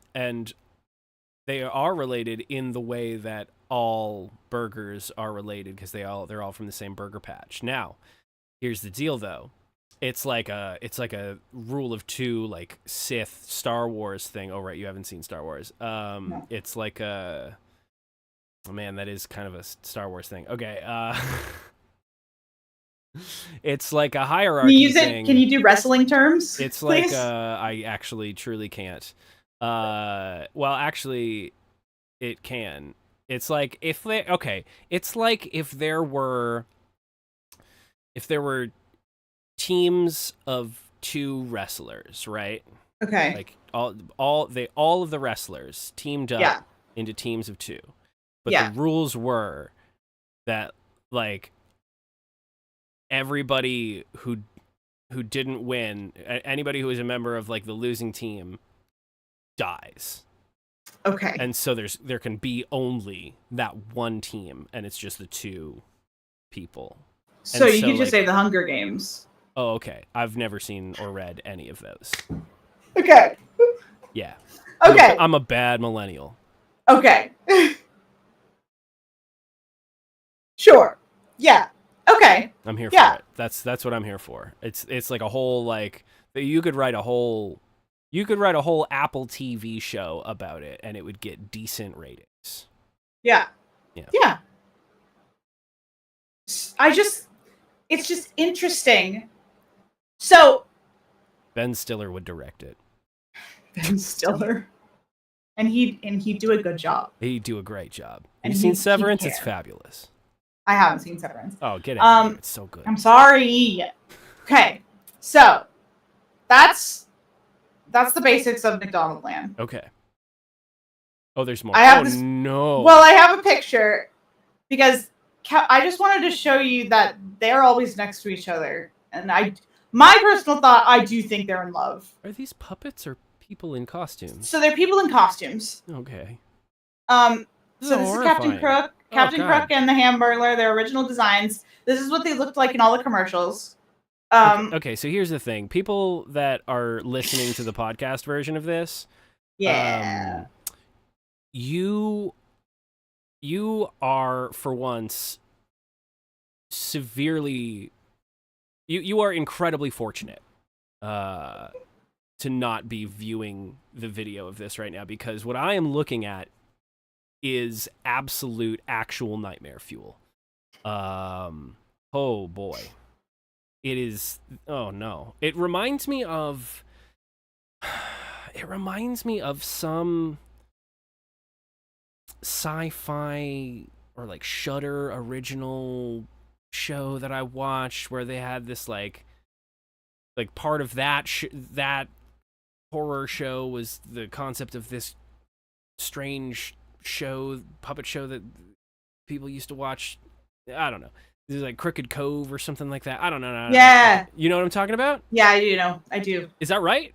S3: they are related in the way that all burgers are related, because they're all from the same burger patch. Now, here's the deal though. It's like a rule of 2, like Sith Star Wars thing. Oh right, you haven't seen Star Wars.
S4: No.
S3: It's like a man, that is kind of a Star Wars thing. Okay, it's like a hierarchy
S4: Can you use it?
S3: thing.
S4: Can you do wrestling terms?
S3: It's
S4: please?
S3: like I actually truly can't. Well, actually, it can. It's like if they It's like if there were teams of 2 wrestlers, right?
S4: Okay.
S3: Like all of the wrestlers teamed up into teams of 2. But the rules were that, like, everybody who didn't win, anybody who was a member of, like, the losing team, dies.
S4: Okay.
S3: And so there can be only that one team, and it's just the 2 people.
S4: So you could just say the Hunger Games.
S3: Oh, okay. I've never seen or read any of those.
S4: Okay.
S3: Yeah.
S4: Okay.
S3: I'm a bad millennial.
S4: Okay. Sure. Yeah. Okay.
S3: I'm here for it. That's what I'm here for. It's like a whole, like, you could write a whole Apple TV show about it, and it would get decent ratings.
S4: Yeah.
S3: Yeah.
S4: Yeah. It's just interesting. So
S3: Ben Stiller would direct it.
S4: Ben Stiller. And he'd do a good job.
S3: He'd do a great job.
S4: And
S3: You've seen Severance? It's fabulous.
S4: I haven't seen Severance.
S3: Oh, get it. It's so good.
S4: I'm sorry. Okay. So that's the basics of McDonaldland.
S3: Okay. Oh, there's more. No.
S4: Well, I have a picture because I just wanted to show you that they're always next to each other. And my personal thought, I do think they're in love.
S3: Are these puppets or people in costumes?
S4: So they're people in costumes.
S3: Okay.
S4: So this is Captain Crook. Captain Crook and the Hamburglar, their original designs. This is what they looked like in all the commercials.
S3: Okay, so here's the thing. People that are listening to the podcast version of this, you are, for once, severely... You are incredibly fortunate to not be viewing the video of this right now, because what I am looking at is absolute, actual nightmare fuel. Oh boy. It is... Oh no. It reminds me of some sci-fi like Shudder original show that I watched where they had this like part of that that horror show was the concept of this strange puppet show that people used to watch. I don't know. This is like Crooked Cove or something like that. I don't know.
S4: Yeah.
S3: You know what I'm talking about?
S4: Yeah, I do.
S3: Is that right?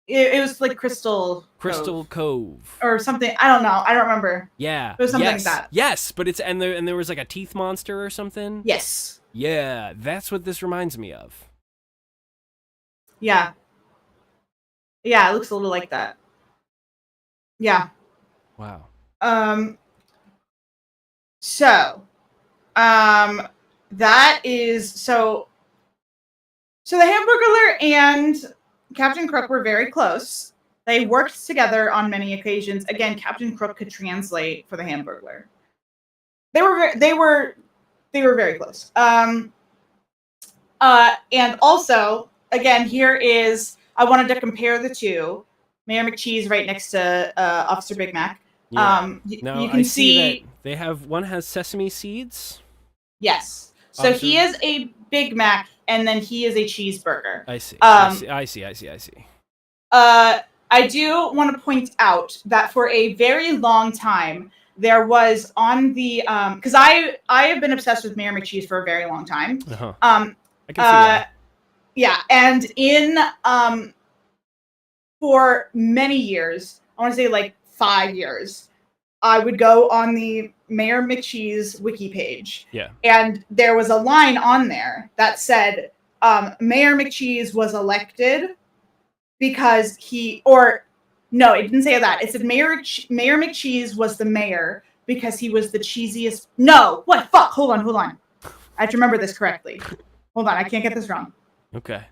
S4: It was like Crystal
S3: Cove
S4: or something. I don't know. I don't remember.
S3: Yeah.
S4: It was something like that.
S3: Yes, but it's and there was like a teeth monster or something.
S4: Yes.
S3: Yeah, that's what this reminds me of.
S4: Yeah. Yeah, it looks a little like that. Yeah.
S3: Wow.
S4: So, that is so the Hamburglar and Captain Crook were very close. They worked together on many occasions. Again, Captain Crook could translate for the Hamburglar. They were very close. And also, again, here is I wanted to compare the two. Mayor McCheese right next to Officer Big Mac.
S3: Yeah.
S4: You
S3: I
S4: can
S3: see that one has sesame seeds.
S4: Yes. So he is a Big Mac, and then he is a cheeseburger.
S3: I see. I see.
S4: I do want to point out that for a very long time, there was on the because I have been obsessed with Mayor McCheese for a very long time.
S3: Uh-huh. I can see that.
S4: Yeah, and in for many years, I want to say like 5 years, I would go on the Mayor McCheese wiki page.
S3: Yeah.
S4: And there was a line on there that said, Mayor McCheese was elected because no, it didn't say that. It said Mayor McCheese was the mayor because he was the cheesiest. No, what? Fuck. Hold on. I have to remember this correctly. Hold on. I can't get this wrong.
S3: Okay.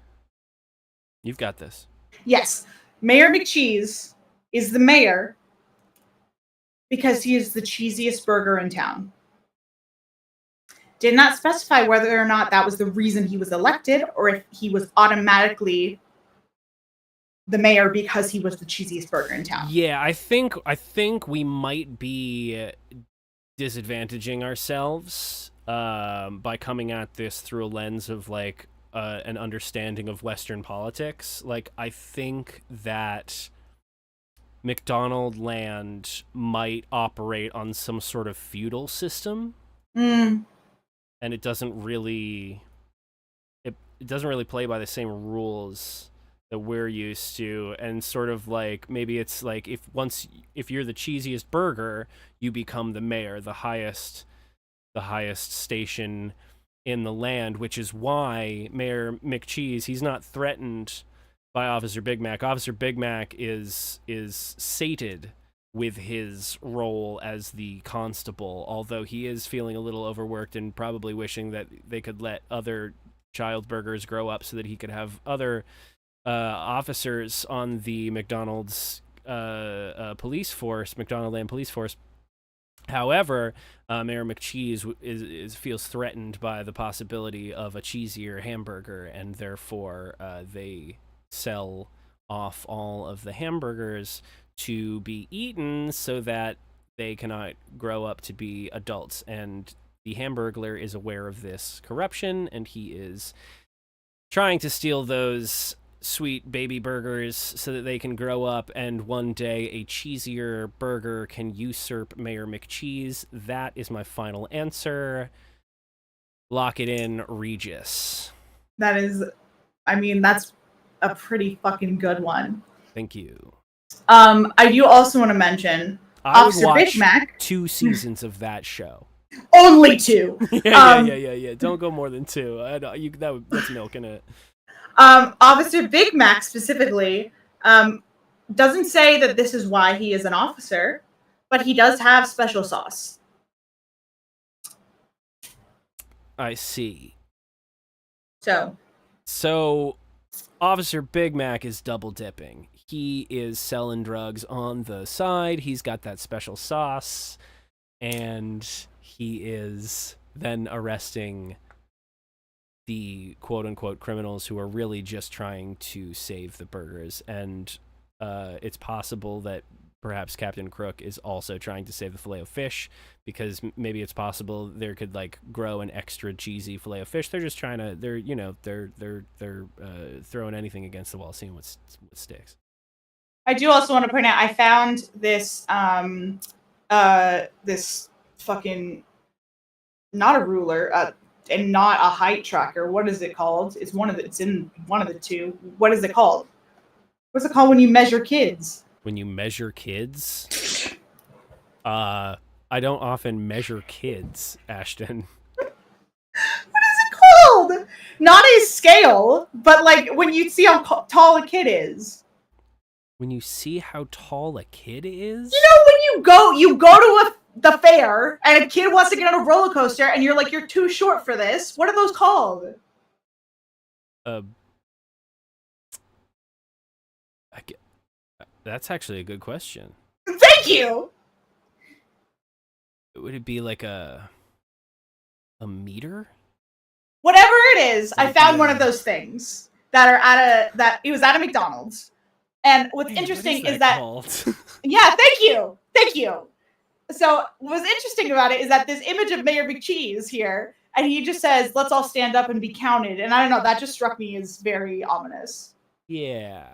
S3: You've got this.
S4: Yes. Mayor McCheese is the mayor because he is the cheesiest burger in town. Did not specify whether or not that was the reason he was elected or if he was automatically the mayor because he was the cheesiest burger in town.
S3: Yeah, I think we might be disadvantaging ourselves by coming at this through a lens of like an understanding of Western politics. Like, I think that McDonaldland might operate on some sort of feudal system.
S4: Mm.
S3: And it doesn't really play by the same rules that we're used to, and sort of like maybe it's like if you're the cheesiest burger, you become the mayor, the highest station in the land, which is why Mayor McCheese, he's not threatened by Officer Big Mac. Officer Big Mac is sated with his role as the constable, although he is feeling a little overworked and probably wishing that they could let other child burgers grow up so that he could have other officers on the McDonald's police force, McDonaldland police force. However, Mayor McCheese feels threatened by the possibility of a cheesier hamburger, and therefore they sell off all of the hamburgers to be eaten so that they cannot grow up to be adults. And the Hamburglar is aware of this corruption, and he is trying to steal those sweet baby burgers so that they can grow up, and one day a cheesier burger can usurp Mayor McCheese. That is my final answer. Lock it in, Regis.
S4: That's a pretty fucking good one.
S3: Thank you.
S4: I do also want to mention Officer Big Mac.
S3: 2 seasons of that show.
S4: Only 2.
S3: Yeah. Don't go more than 2. That's milking it.
S4: Officer Big Mac specifically doesn't say that this is why he is an officer, but he does have special sauce.
S3: I see.
S4: So
S3: Officer Big Mac is double dipping. He is selling drugs on the side. He's got that special sauce, and he is then arresting the quote-unquote criminals who are really just trying to save the burgers. And it's possible that perhaps Captain Crook is also trying to save the Filet-O-Fish, because maybe it's possible there could like grow an extra cheesy Filet-O-Fish. They're just trying to, they're throwing anything against the wall, seeing what sticks.
S4: I do also want to point out, I found this this fucking, not a ruler, and not a height tracker. What is it called? It's in one of the two. What is it called? What's it called when you measure kids?
S3: When you measure kids? I don't often measure kids, Ashton.
S4: What is it called? Not a scale, but like when you see how tall a kid is.
S3: When you see how tall a kid is?
S4: You know, when you go to the fair and a kid wants to get on a roller coaster and you're like, you're too short for this. What are those called?
S3: That's actually a good question.
S4: Thank you.
S3: Would it be like a meter?
S4: Whatever it is, I found one of those things that are it was at a McDonald's. And what's interesting is that yeah, thank you. So what's interesting about it is that this image of Mayor McCheese here, and he just says, "Let's all stand up and be counted." And I don't know, that just struck me as very ominous.
S3: Yeah.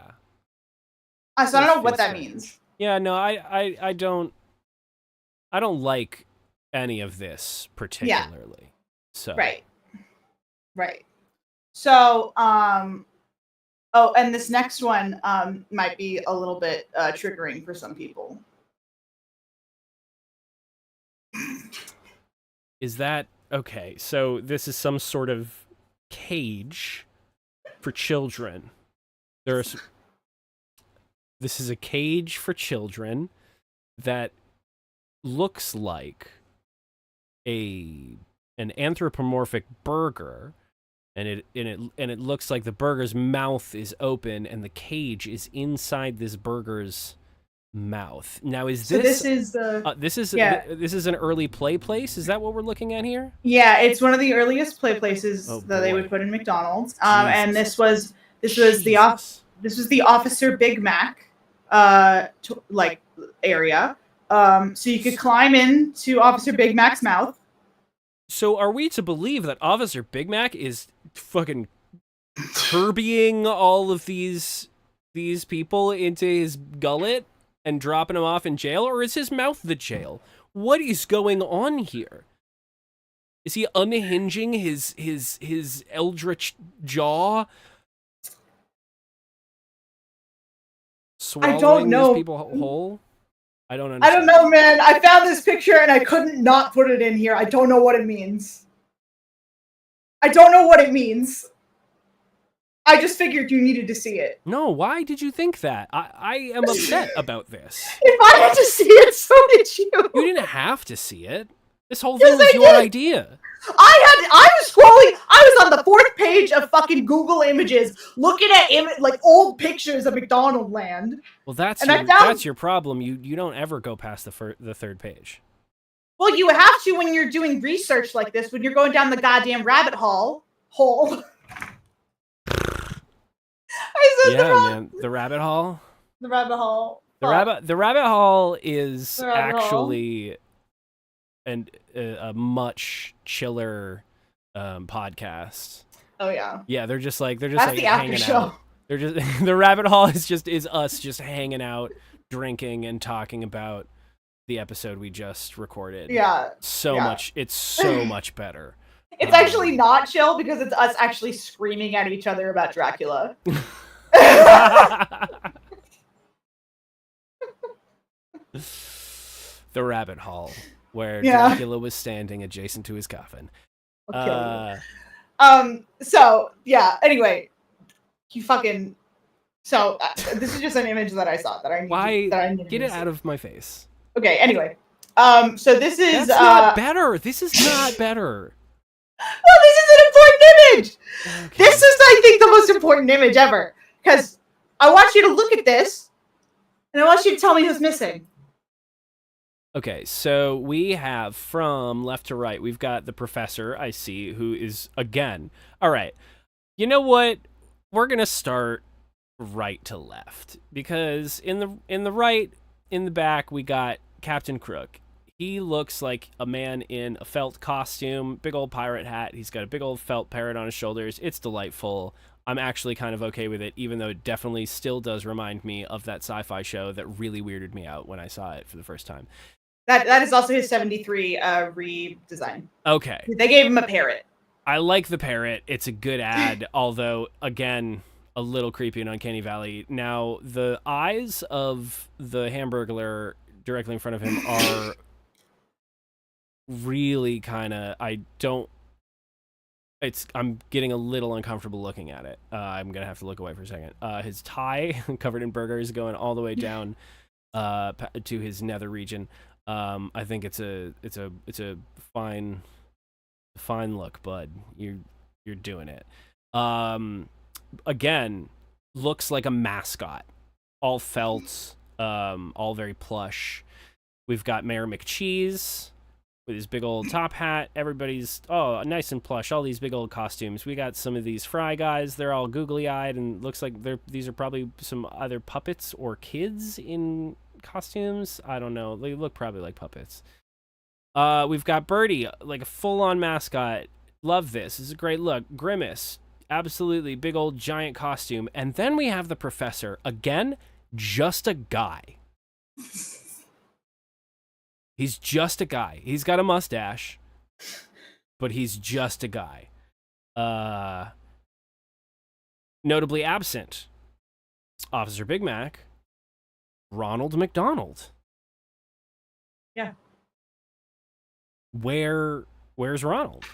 S4: So I don't know what that means.
S3: Yeah, no, I don't like any of this particularly. Yeah. So
S4: Right. So oh, and this next one might be a little bit triggering for some people.
S3: Is that okay? So this is some sort of cage for children. This is a cage for children that looks like an anthropomorphic burger, and it looks like the burger's mouth is open and the cage is inside this burger's mouth. Now, this is an early play place? Is that what we're looking at here?
S4: Yeah, it's one of the earliest play places that they would put in McDonald's. And this was the Officer Big Mac area. So you could climb into Officer Big Mac's mouth.
S3: So are we to believe that Officer Big Mac is fucking Kirbying all of these people into his gullet and dropping them off in jail, or is his mouth the jail? What is going on here? Is he unhinging his eldritch jaw? Swallowing
S4: I don't know.
S3: These people whole? I don't understand.
S4: I don't know, man. I found this picture and I couldn't not put it in here. I don't know what it means. I just figured you needed to see it.
S3: No, why did you think that? I am upset about this.
S4: If I had to see it, so did you.
S3: You didn't have to see it. This whole thing was your idea.
S4: I was scrolling. I was on the 4th page of fucking Google Images, looking at old pictures of McDonaldland.
S3: Well, that's your problem. You don't ever go past the 3rd page.
S4: Well, you have to when you're doing research like this. When you're going down the goddamn rabbit hole.
S3: Man, the rabbit hole.
S4: The rabbit hole.
S3: The rabbit hole is actually a much chiller podcast.
S4: Oh yeah.
S3: Yeah, they're just like
S4: the
S3: hanging
S4: after show.
S3: Out. They're just the rabbit hole is us just hanging out, drinking and talking about the episode we just recorded.
S4: Yeah.
S3: Much. It's so much better.
S4: It's actually not chill because it's us actually screaming at each other about Dracula.
S3: The rabbit hole where Dracula was standing adjacent to his coffin.
S4: Okay. So yeah. Anyway, So this is just an image that I saw that I need to
S3: get it out of my face.
S4: Okay. Anyway. So this is
S3: not better. This is not better.
S4: Well, this is an important image. Okay. This is, I think, the most important image ever. Because I want you to look at this, and I want you to tell me who's missing.
S3: Okay, so we have from left to right, we've got the professor, I see, who is, again, all right, you know what? We're going to start right to left. Because in the right, in the back, we got Captain Crook. He looks like a man in a felt costume, big old pirate hat. He's got a big old felt parrot on his shoulders. It's delightful. I'm actually kind of okay with it, even though it definitely still does remind me of that sci-fi show that really weirded me out when I saw it for the first time.
S4: That is also his 73 redesign.
S3: Okay.
S4: They gave him a parrot.
S3: I like the parrot. It's a good ad, although, again, a little creepy in Uncanny Valley. Now, the eyes of the Hamburglar directly in front of him are really kind of, I'm getting a little uncomfortable looking at it. I'm gonna have to look away for a second. His tie covered in burgers going all the way down to his nether region. I think it's a fine look, bud. You're doing it. Again, looks like a mascot, all felt, all very plush. We've got Mayor McCheese with his big old top hat. Everybody's, nice and plush. All these big old costumes. We got some of these Fry guys. They're all googly-eyed, and looks like these are probably some either puppets or kids in costumes. I don't know. They look probably like puppets. We've got Birdie, like a full-on mascot. Love this. This is a great look. Grimace, absolutely big old giant costume. And then we have the Professor. Again, just a guy. He's just a guy. He's got a mustache, but he's just a guy. Notably absent, Officer Big Mac, Ronald McDonald.
S4: Yeah.
S3: Where's Ronald?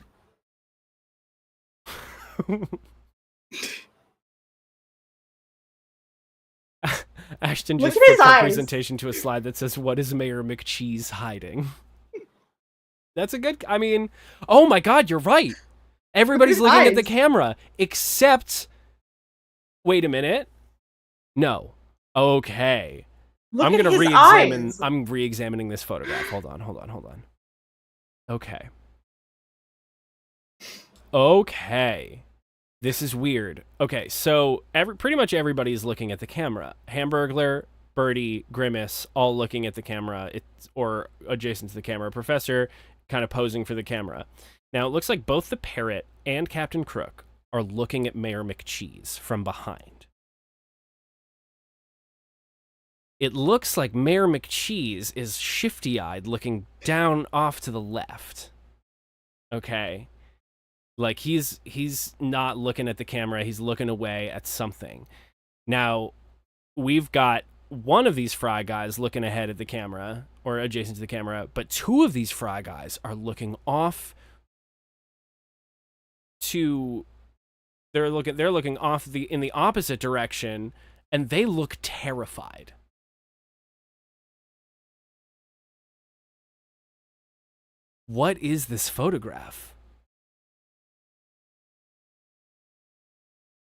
S3: Ashton just flipped her presentation to a slide that says, "What is Mayor McCheese hiding?" That's a good... I mean, oh my god, you're right. Everybody's looking at the camera, except... Wait a minute. No. Okay. I'm going to re-examine... I'm re-examining this photograph. Hold on. Okay. Okay. This is weird. Okay, so pretty much everybody's looking at the camera. Hamburglar, Birdie, Grimace, all looking at the camera, or adjacent to the camera. Professor kind of posing for the camera. Now, it looks like both the parrot and Captain Crook are looking at Mayor McCheese from behind. It looks like Mayor McCheese is shifty-eyed, looking down off to the left. Okay. Like, he's not looking at the camera. He's looking away at something. Now, we've got one of these Fry guys looking ahead at the camera, or adjacent to the camera, but two of these Fry guys are looking off to... They're looking off in the opposite direction, and they look terrified. What is this photograph?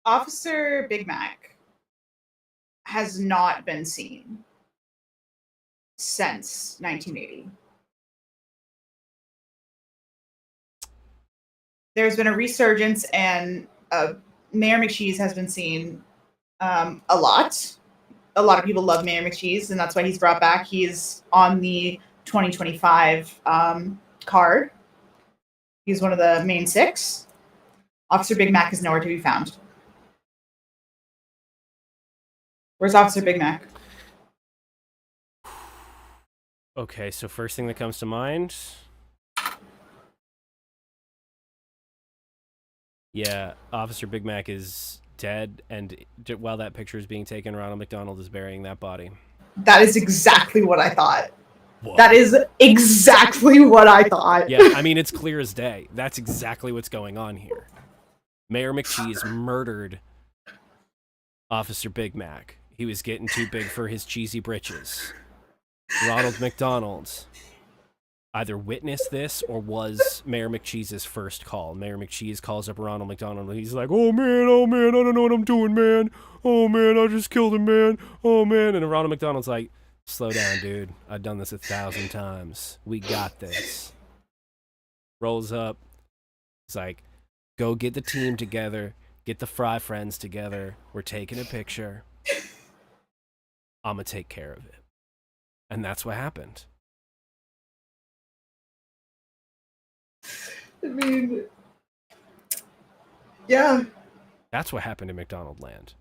S4: Officer Big Mac has not been seen since 1980. There's been a resurgence, and Mayor McCheese has been seen a lot. A lot of people love Mayor McCheese, and that's why he's brought back. He's on the 2025 card. He's one of the main six. Officer Big Mac is nowhere to be found. Where's Officer Big Mac?
S3: Okay, so first thing that comes to mind... Yeah, Officer Big Mac is dead, and while that picture is being taken, Ronald McDonald is burying that body.
S4: That is exactly what I thought. Whoa. That is exactly what I thought.
S3: Yeah, I mean, it's clear as day. That's exactly what's going on here. Mayor McCheese murdered Officer Big Mac. He was getting too big for his cheesy britches. Ronald McDonald either witnessed this or was Mayor McCheese's first call. Mayor McCheese calls up Ronald McDonald, and he's like, oh man, I don't know what I'm doing, man. Oh man, I just killed him, man. Oh man. And Ronald McDonald's like, slow down, dude. I've done this 1,000 times. We got this. Rolls up. He's like, go get the team together. Get the Fry friends together. We're taking a picture. I'm going to take care of it. And that's what happened.
S4: I mean, yeah.
S3: That's what happened in McDonaldland.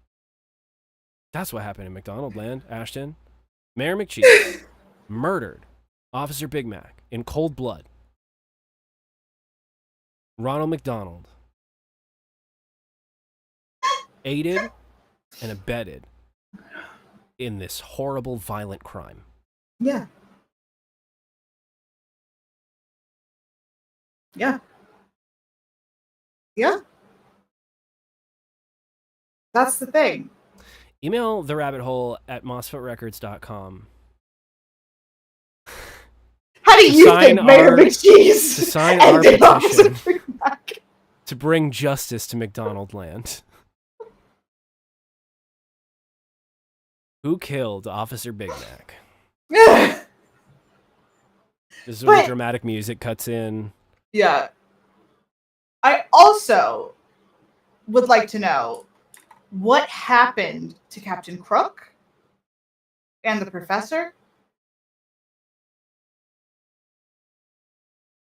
S3: That's what happened in McDonaldland, Ashton. Mayor McCheese murdered Officer Big Mac in cold blood. Ronald McDonald aided and abetted in this horrible, violent crime.
S4: Yeah. Yeah. Yeah. That's the thing.
S3: Email the rabbit hole at mossfootrecords.com.
S4: How do you think Mayor McCheese
S3: to sign our petition to bring justice to McDonaldland? Who killed Officer Big Mac? This is when the dramatic music cuts in.
S4: Yeah. I also would like to know what happened to Captain Crook and the professor.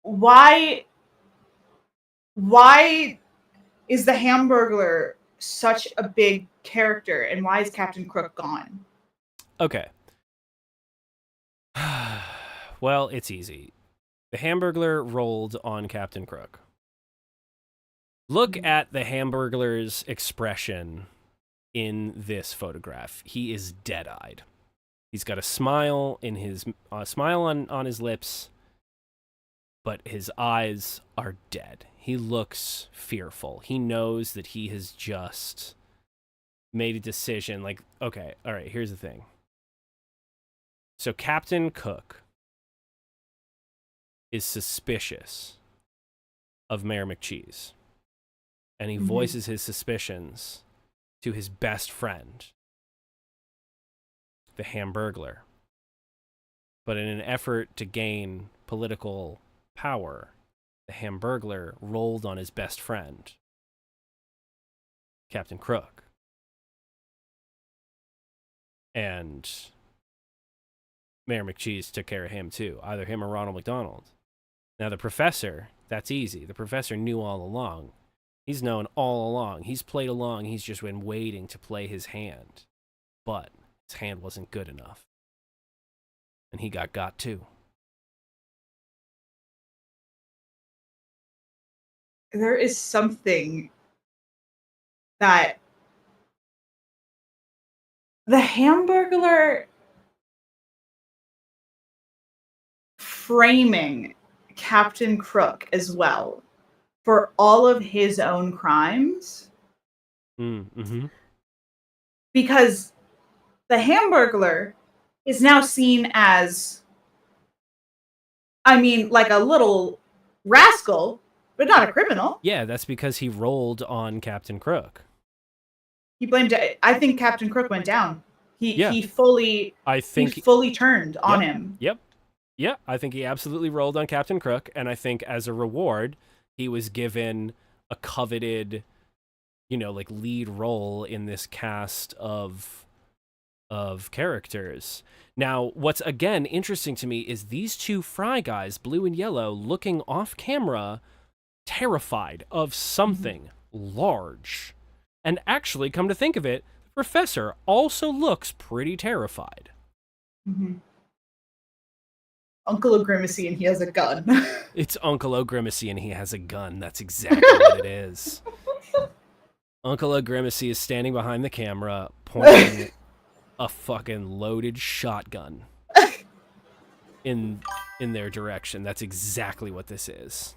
S4: Why is the Hamburglar such a big character, and why is Captain Crook gone?
S3: Okay. Well, it's easy. The Hamburglar rolled on Captain Crook. Look at the Hamburglar's expression in this photograph. He is dead-eyed. He's got a smile in his smile on his lips, but his eyes are dead. He looks fearful. He knows that he has just made a decision. Like, okay, all right, here's the thing. So Captain Cook is suspicious of Mayor McCheese. And he voices his suspicions to his best friend, the Hamburglar. But in an effort to gain political power, the Hamburglar rolled on his best friend, Captain Crook. And Mayor McCheese took care of him too, either him or Ronald McDonald. Now the professor, that's easy. The professor knew all along. He's known all along. He's played along. He's just been waiting to play his hand. But his hand wasn't good enough. And he got too.
S4: There is something that the Hamburglar framing Captain Crook as well for all of his own crimes. Because the Hamburglar is now seen as, I mean, like a little rascal, but not a criminal.
S3: Yeah, that's because he rolled on Captain Crook.
S4: He blamed it. I think Captain Crook went down. He fully turned on him.
S3: Yep. Yeah, I think he absolutely rolled on Captain Crook, and I think as a reward, he was given a coveted, like lead role in this cast of characters. Now, what's again interesting to me is these two Fry guys, blue and yellow, looking off camera, terrified of something large. And actually, come to think of it, the professor also looks pretty terrified.
S4: Uncle O'Grimacy and he has a gun.
S3: It's Uncle O'Grimacy and he has a gun. That's exactly what it is. Uncle O'Grimacy is standing behind the camera, pointing a fucking loaded shotgun in their direction. That's exactly what this is.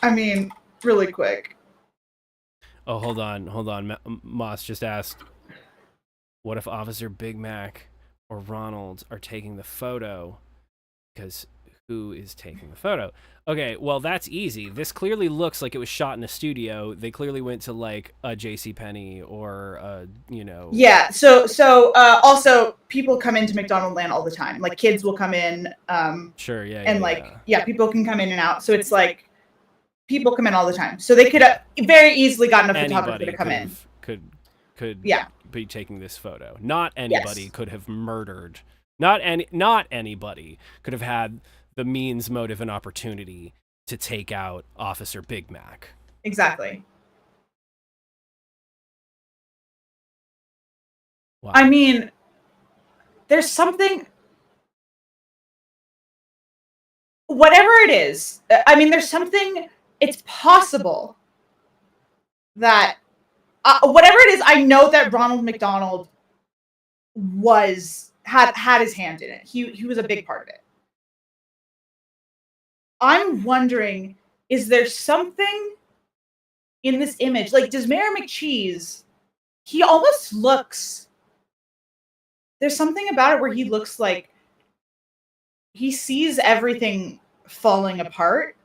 S4: I mean, really quick.
S3: Oh, hold on. Moss just asked, what if Officer Big Mac or Ronald are taking the photo? Because who is taking the photo? Okay, well, that's easy. This clearly looks like it was shot in a studio. They clearly went to, like, a JCPenney or,
S4: Yeah, so also, people come into McDonaldland all the time. Like, kids will come in.
S3: Sure, yeah.
S4: And, people can come in and out. So it's like, people come in all the time. So they could have very easily gotten a photographer to come in.
S3: could
S4: Yeah.
S3: be taking this photo. Not anybody could have murdered. Not anybody could have had the means, motive, and opportunity to take out Officer Big Mac.
S4: Exactly.
S3: Wow.
S4: I mean, there's something. Whatever it is, I mean, there's something. It's possible that whatever it is, I know that Ronald McDonald had his hand in it. He was a big part of it. I'm wondering, is there something in this image? Like, does Mayor McCheese, he almost looks, there's something about it where he looks like he sees everything falling apart.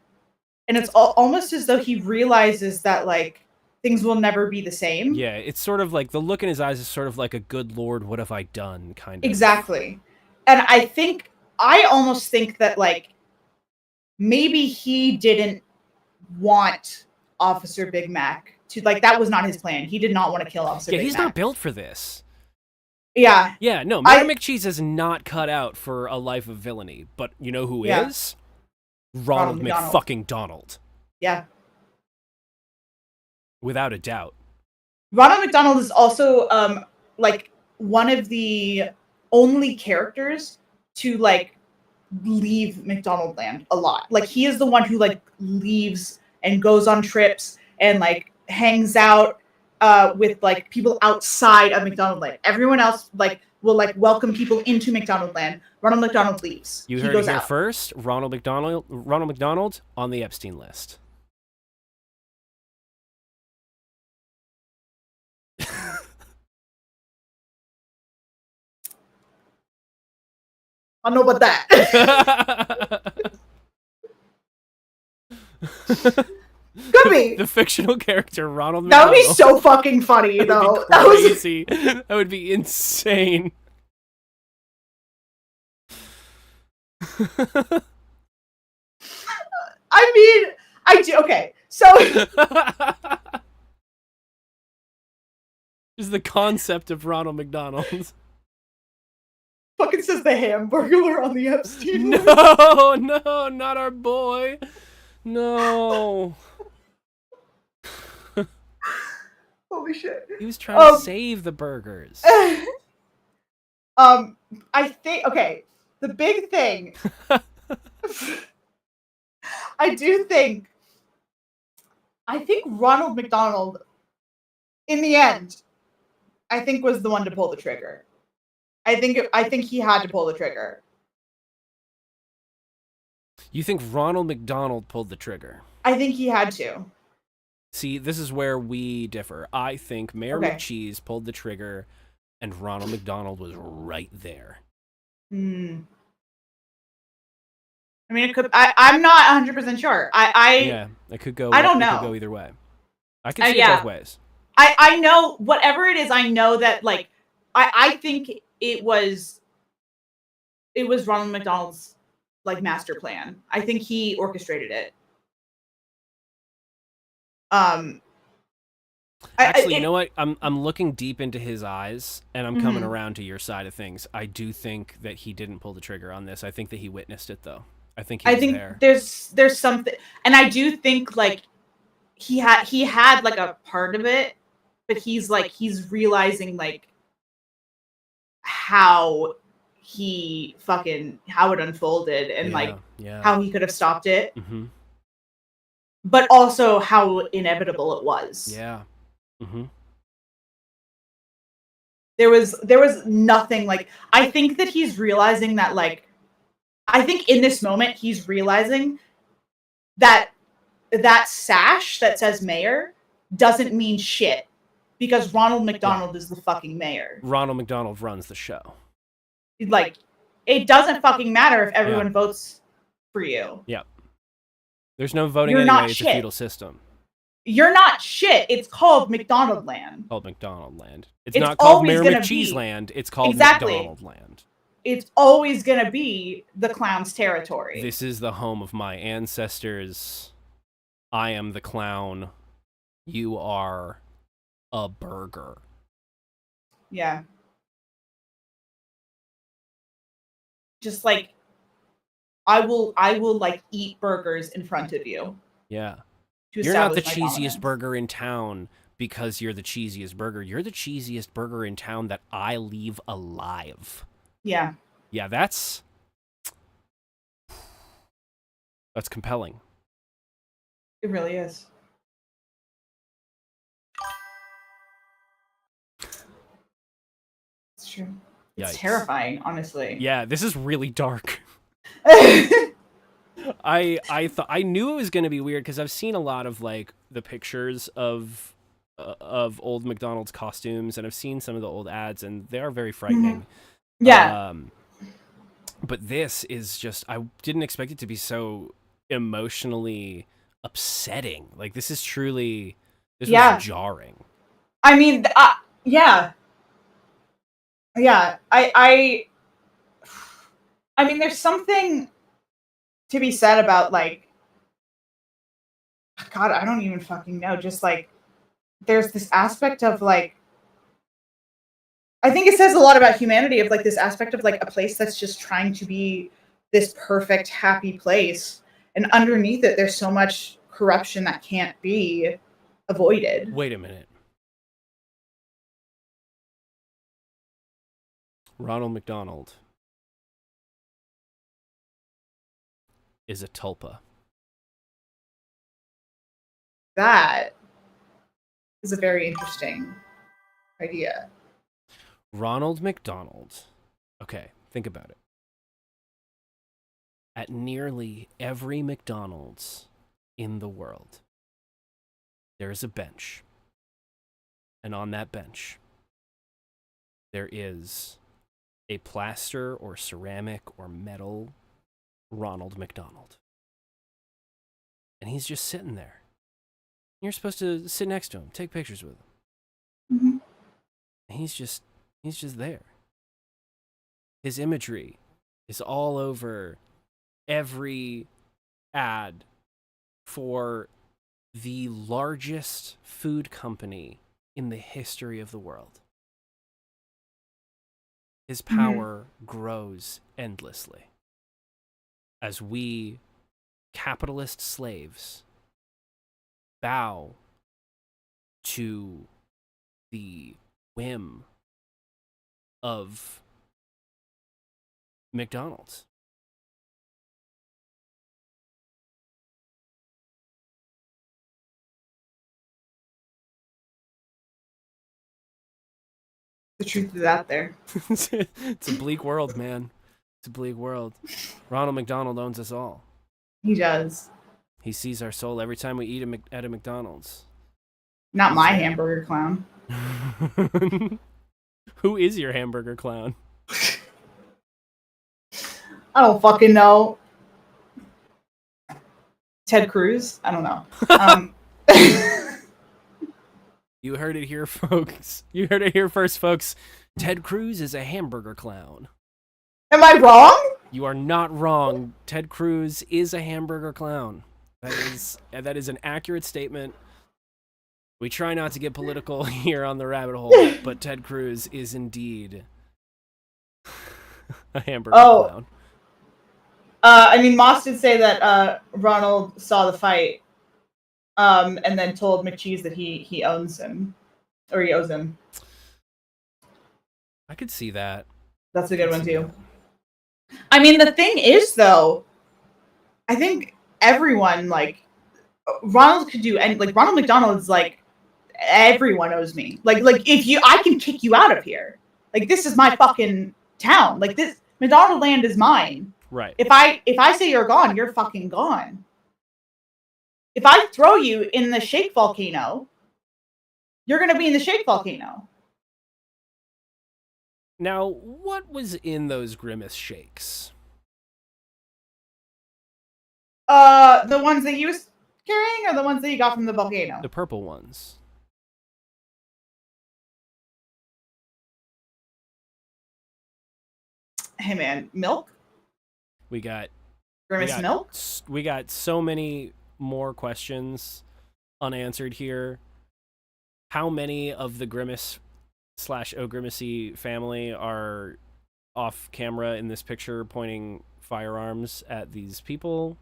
S4: And it's almost as though he realizes that, like, things will never be the same.
S3: Yeah, it's sort of like, the look in his eyes is sort of like a good Lord, what have I done kind of.
S4: Exactly. And I almost think that, like, maybe he didn't want Officer Big Mac to, like, that was not his plan. He did not want to kill Officer Big Mac.
S3: Yeah, he's not built for this.
S4: Yeah.
S3: Yeah, no, Mayor McCheese is not cut out for a life of villainy. But you know who is? Ronald McFucking Donald.
S4: Yeah.
S3: Without a doubt.
S4: Ronald McDonald is also, like, one of the only characters to, like, leave McDonaldland a lot. Like, he is the one who, like, leaves and goes on trips and, like, hangs out with, like, people outside of McDonaldland. Everyone else, like, will, like, welcome people into McDonaldland. Ronald McDonald leaves.
S3: You heard it here first. Ronald McDonald on the Epstein list.
S4: I know about that. Could be.
S3: The fictional character Ronald McDonald.
S4: That would be so fucking funny, though.
S3: That would be crazy. That would be insane.
S4: I mean, I do. Okay, so
S3: is the concept of Ronald McDonald.
S4: Fucking says the Hamburglar on the Epstein.
S3: No, no, not our boy. No.
S4: Holy shit.
S3: He was trying to save the burgers.
S4: I think, okay, the big thing, I think Ronald McDonald, in the end, I think was the one to pull the trigger. I think he had to pull the trigger.
S3: You think Ronald McDonald pulled the trigger?
S4: I think he had to.
S3: See, this is where we differ. I think Mayor McCheese pulled the trigger, and Ronald McDonald was right there.
S4: Hmm. I mean, it could. I'm not 100% sure.
S3: Yeah, it could go.
S4: I don't know.
S3: It could go either way. I can see it both ways.
S4: I know whatever it is. I know that, like, I think it was Ronald McDonald's, like, master plan. I think he orchestrated it.
S3: Actually, you know what? I'm looking deep into his eyes, and I'm coming around to your side of things. I do think that he didn't pull the trigger on this. I think that he witnessed it, though. I think there.
S4: There's something, and I do think, like, he had like a part of it, but he's realizing, like, how it unfolded and how he could have stopped it.
S3: Mm-hmm.
S4: But also how inevitable it was.
S3: Yeah. Mm-hmm.
S4: There was nothing, like, I think that he's realizing that, like, I think in this moment he's realizing that sash that says mayor doesn't mean shit because Ronald McDonald is the fucking mayor.
S3: Ronald McDonald runs the show.
S4: Like, it doesn't fucking matter if everyone votes for you.
S3: Yep. There's no voting
S4: You're
S3: anyway.
S4: not
S3: It's
S4: shit.
S3: a feudal system.
S4: You're not shit. It's called McDonaldland.
S3: Called McDonaldland. It's
S4: It's
S3: not called
S4: always
S3: Mayor
S4: gonna
S3: McCheese
S4: be.
S3: Land. It's called
S4: Exactly.
S3: McDonaldland.
S4: It's always gonna be the clown's territory.
S3: This is the home of my ancestors. I am the clown. You are a burger.
S4: Yeah. Just like I will like eat burgers in front of you.
S3: Yeah.
S4: To
S3: You're not the
S4: establish my
S3: cheesiest
S4: dominance.
S3: burger in town because you're the cheesiest burger. You're the cheesiest burger in town that I leave alive.
S4: Yeah.
S3: Yeah, that's compelling.
S4: It really is. It's true. It's
S3: Yikes.
S4: terrifying, honestly.
S3: Yeah, this is really dark. I knew it was going to be weird because I've seen a lot of like the pictures of old McDonald's costumes, and I've seen some of the old ads, and they are very frightening.
S4: Yeah.
S3: But this is just, I didn't expect it to be so emotionally upsetting. Like, this is truly, this was jarring.
S4: I mean, yeah. Yeah. I mean, there's something to be said about, like, God, I don't even fucking know. Just, like, there's this aspect of, like, I think it says a lot about humanity, of like this aspect of like a place that's just trying to be this perfect, happy place. And underneath it, there's so much corruption that can't be avoided.
S3: Wait a minute. Ronald McDonald is a tulpa.
S4: That is a very interesting idea.
S3: Ronald McDonald. Okay, think about it. At nearly every McDonald's in the world, there is a bench. And on that bench, there is a plaster or ceramic or metal Ronald McDonald. And he's just sitting there. You're supposed to sit next to him, take pictures with him.
S4: Mm-hmm.
S3: And he's just there. His imagery is all over every ad for the largest food company in the history of the world. His power grows endlessly as we, capitalist slaves, bow to the whim of McDonald's.
S4: The truth is out there.
S3: It's a bleak world, man. It's a bleak world. Ronald McDonald owns us all.
S4: He does.
S3: He sees our soul every time we eat at a McDonald's.
S4: Not my hamburger clown.
S3: Who is your hamburger clown?
S4: I don't fucking know. Ted Cruz? I don't know.
S3: You heard it here, folks. You heard it here first, folks. Ted Cruz is a hamburger clown.
S4: Am I wrong?
S3: You are not wrong. Ted Cruz is a hamburger clown. That is an accurate statement. We try not to get political here on the rabbit hole, but Ted Cruz is indeed a hamburger clown.
S4: I mean, Moss did say that Ronald saw the fight, and then told McCheese that he owns him, or he owes him.
S3: I could see that.
S4: That's a good one too. I mean, the thing is, though, I think everyone, like, Ronald could do, and like Ronald McDonald's like, everyone owes me. Like if I can kick you out of here. Like, this is my fucking town. Like, this McDonaldland is mine.
S3: Right.
S4: If I say you're gone, you're fucking gone. If I throw you in the shake volcano, you're gonna be in the shake volcano.
S3: Now, what was in those Grimace shakes?
S4: The ones that you was carrying, or the ones that you got from the volcano?
S3: The purple ones.
S4: Hey man, milk?
S3: We got
S4: Grimace milk?
S3: We got so many more questions unanswered here. How many of the Grimace slash O'Grimacy family are off camera in this picture pointing firearms at these people.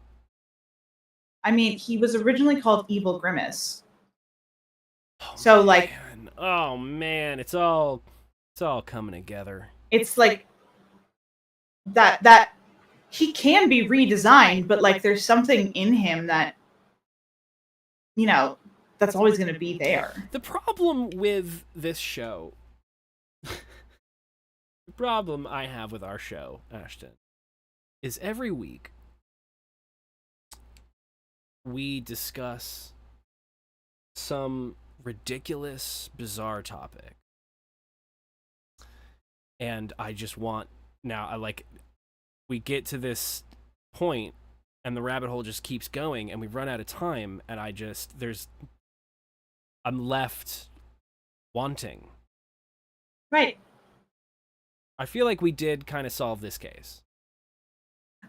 S4: I mean, he was originally called Evil Grimace.
S3: Oh,
S4: so
S3: man.
S4: like,
S3: oh man, it's all coming together.
S4: It's like that he can be redesigned, but like there's something in him that, you know, that's always going to be there.
S3: The problem with this show, the problem I have with our show, Ashton, is every week we discuss some ridiculous, bizarre topic. And I just want, now, we get to this point and the rabbit hole just keeps going and we run out of time and I'm left wanting.
S4: Right.
S3: I feel like we did kind of solve this case.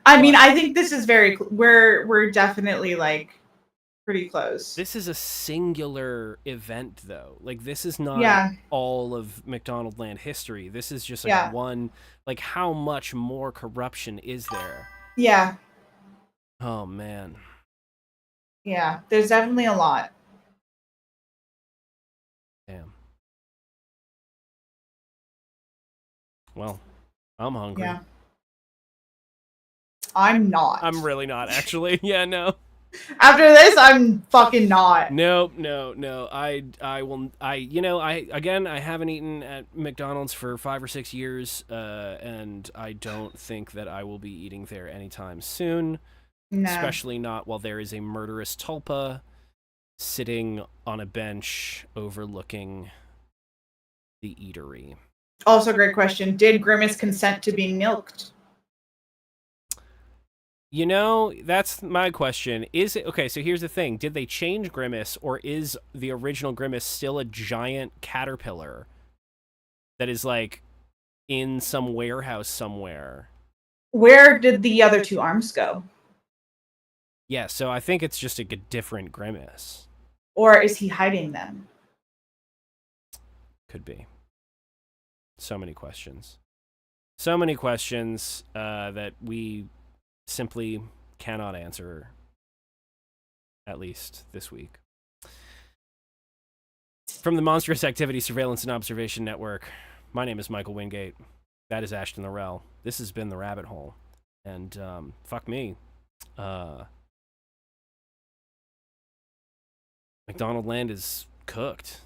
S4: I mean, I think this is we're definitely like pretty close.
S3: This is a singular event though. Like this is not all of McDonaldland history. This is just like one, like how much more corruption is there?
S4: Yeah.
S3: Oh man.
S4: Yeah, there's definitely a lot.
S3: Damn. Well, I'm hungry.
S4: Yeah. I'm not.
S3: I'm really not, actually. Yeah, no.
S4: After this, I'm fucking not.
S3: No. I haven't eaten at McDonald's for 5 or 6 years, and I don't think that I will be eating there anytime soon.
S4: No.
S3: Especially not while there is a murderous tulpa sitting on a bench overlooking the eatery.
S4: Also, great question. Did Grimace consent to being milked?
S3: You know, that's my question. Is it okay? So here's the thing: did they change Grimace, or is the original Grimace still a giant caterpillar that is like in some warehouse somewhere?
S4: Where did the other 2 arms go?
S3: Yeah, so I think it's just a different Grimace.
S4: Or is he hiding them?
S3: Could be. So many questions. So many questions that we simply cannot answer, at least this week. From the Monstrous Activity Surveillance and Observation Network, my name is Michael Wingate. That is Ashton Lorell. This has been The Rabbit Hole. And fuck me. McDonaldland is cooked.